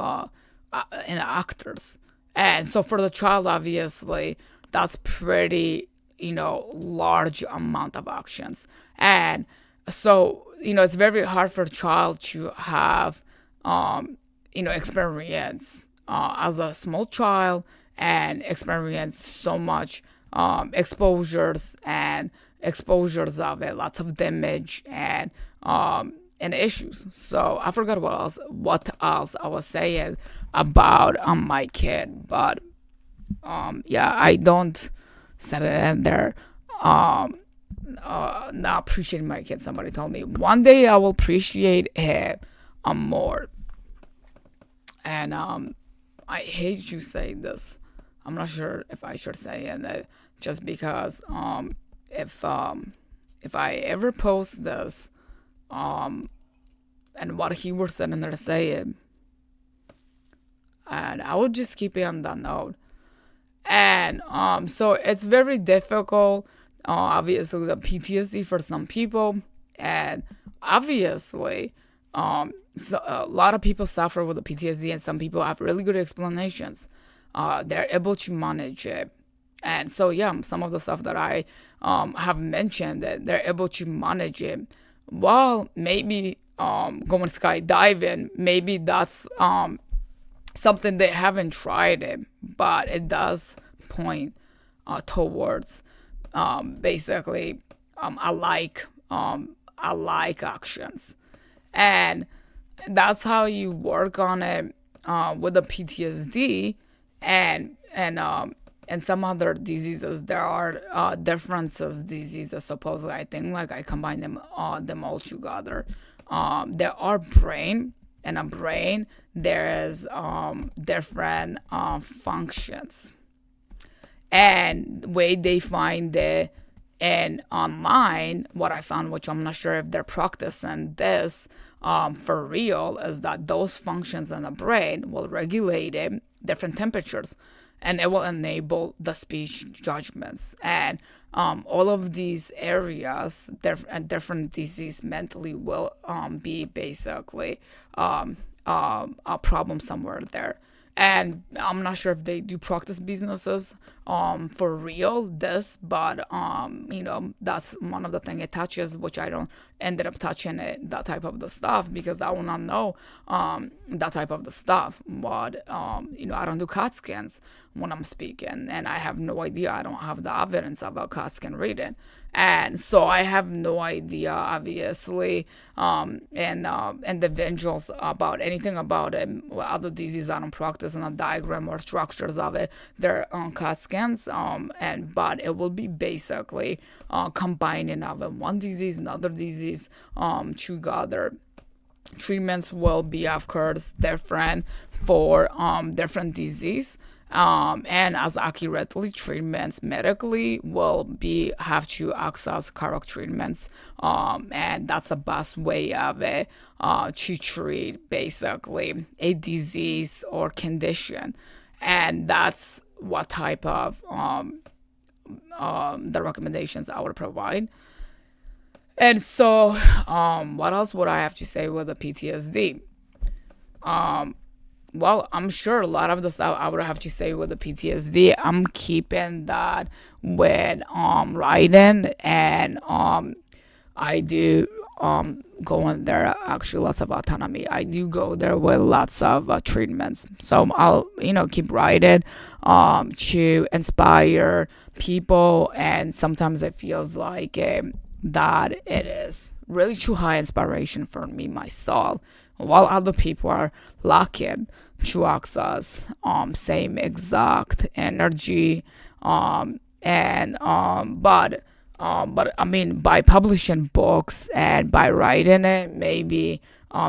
actors. And so for the child, obviously, that's pretty large amount of actions. And so it's very hard for a child to have experience as a small child, and experience so much exposures of it, lots of damage, and issues. So I forgot what else I was saying about my kid, but yeah, I don't set it in there. Not appreciating my kid. Somebody told me one day I will appreciate him more. And I hate you say this. I'm not sure if I should say it, just because if I ever post this, and what he was sitting there saying, and I would just keep it on that note. And so it's very difficult, obviously, the PTSD for some people, and obviously so a lot of people suffer with the PTSD, and some people have really good explanations. They're able to manage it, And so yeah, some of the stuff that I have mentioned, that they're able to manage it. Well, maybe going skydiving, maybe that's something they haven't tried it, but it does point towards basically I like actions, and that's how you work on it with the PTSD and some other diseases. There are differences diseases supposedly. I think like I combine them all together. There are brain, and a brain there is different functions, and the way they find it. And online, what I found, which I'm not sure if they're practicing this for real, is that those functions in the brain will regulate it, different temperatures, and it will enable the speech judgments. And all of these areas, different disease mentally will be basically a problem somewhere there. And I'm not sure if they do practice businesses for real this, but that's one of the thing it touches, which I don't ended up touching it, that type of the stuff, because I will not know that type of the stuff. But I don't do CAT scans when I'm speaking, and I have no idea. I don't have the evidence about CAT scan reading, and so I have no idea, obviously, and individuals about anything about it. Other diseases I don't practice on a diagram or structures of it. They're on CAT scans, but it will be basically combining of it, one disease, another disease, together. Treatments will be, of course, different for different disease. And as accurately, treatments medically will be have to access correct treatments, and that's the best way of it to treat basically a disease or condition, and that's what type of the recommendations I would provide. And so, what else would I have to say with the PTSD? Well, I'm sure a lot of the stuff I would have to say with the PTSD, I'm keeping that with writing, and I do go in there actually lots of autonomy. I do go there with lots of treatments. So I'll keep writing to inspire people, and sometimes it feels like that it is really too high inspiration for me myself, while other people are lacking to access same exact energy, but I mean, by publishing books and by writing it, maybe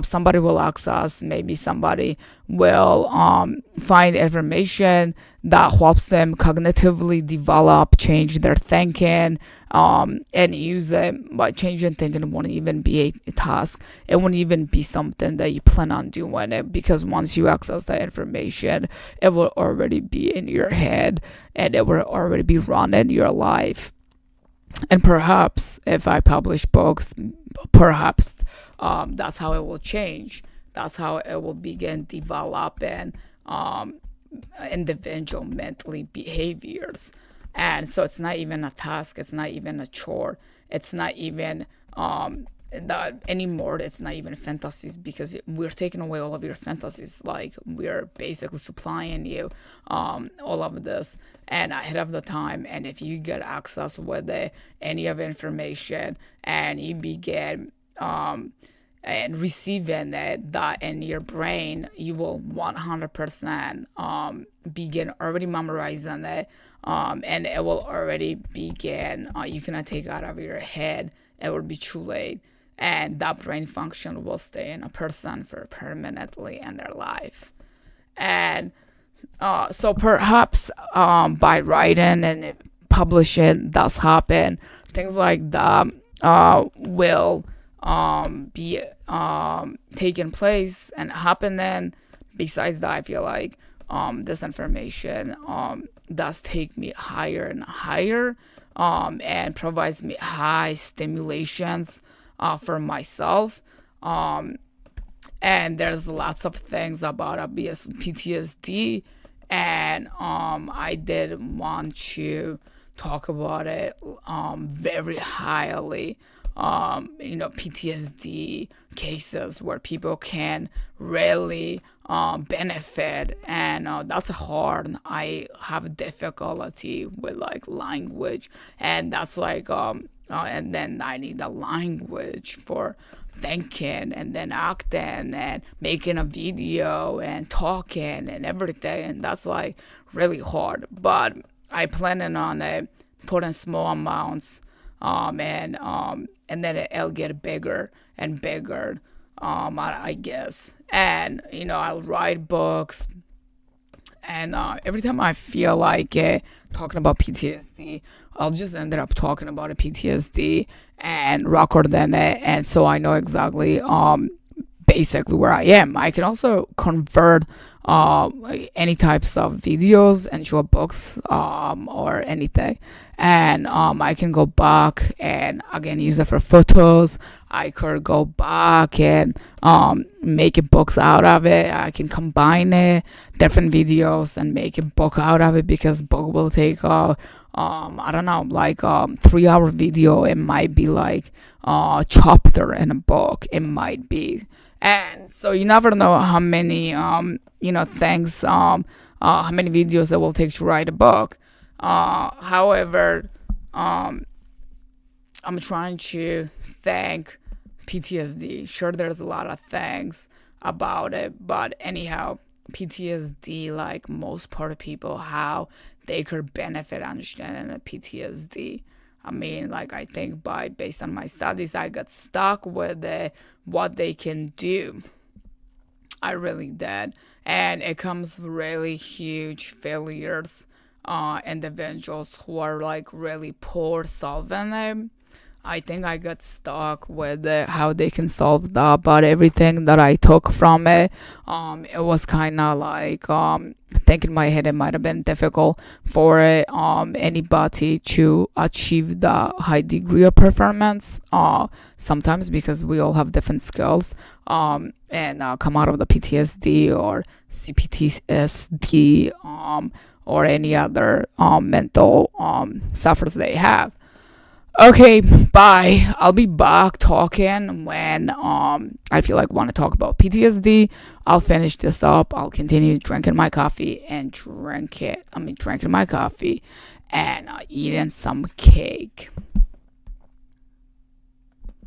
somebody will access, maybe somebody will find information that helps them cognitively develop, change their thinking, and use it. By changing thinking, it won't even be a task. It won't even be something that you plan on doing it, because once you access that information, it will already be in your head, and it will already be running your life. And perhaps if I publish books, perhaps that's how it will change. That's how it will begin developing individual mentally behaviors. And so it's not even a task, it's not even a chore, it's not even that anymore. It's not even fantasies, because we're taking away all of your fantasies. Like, we're basically supplying you all of this and ahead of the time. And if you get access with any of information, and you begin and receiving that in your brain, you will 100% begin already memorizing it, and it will already begin, you cannot take out of your head. It will be too late, and that brain function will stay in a person for permanently in their life. And so perhaps by writing and publishing does happen, things like that will be taking place and happening. Besides that, I feel like this information does take me higher and higher, and provides me high stimulations for myself. And there's lots of things about PTSD and I did want to talk about it very highly. PTSD cases where people can really benefit, and that's hard. I have difficulty with like language, and that's like and then I need a language for thinking and then acting and making a video and talking and everything, and that's like really hard. But I planning on it, putting small amounts, and then it'll get bigger and bigger, I guess. And I'll write books, and every time I feel like talking about PTSD, I'll just end up talking about a PTSD and record in it, and so I know exactly basically where I am. I can also convert any types of videos into a books or anything, and I can go back and again use it for photos. I could go back and make a books out of it. I can combine it, different videos, and make a book out of it, because book will take I don't know, like 3 hour video. It might be like chapter in a book. It might be, and so you never know how many things how many videos it will take to write a book. However, I'm trying to thank PTSD. Sure, there's a lot of things about it, but anyhow, PTSD, like most part of people, how they could benefit understanding the PTSD. I mean, like I think based on my studies, I got stuck with what they can do. I really did, and it comes really huge failures. Individuals who are like really poor solving it. I think I got stuck with how they can solve that, but everything that I took from it, it was kind of like think in my head it might have been difficult for anybody to achieve the high degree of performance. Sometimes because we all have different skills, and come out of the PTSD or CPTSD, or any other mental suffers they have. Okay, bye. I'll be back talking when I feel like want to talk about PTSD. I'll finish this up. I'll continue drinking my coffee and drinking my coffee and eating some cake.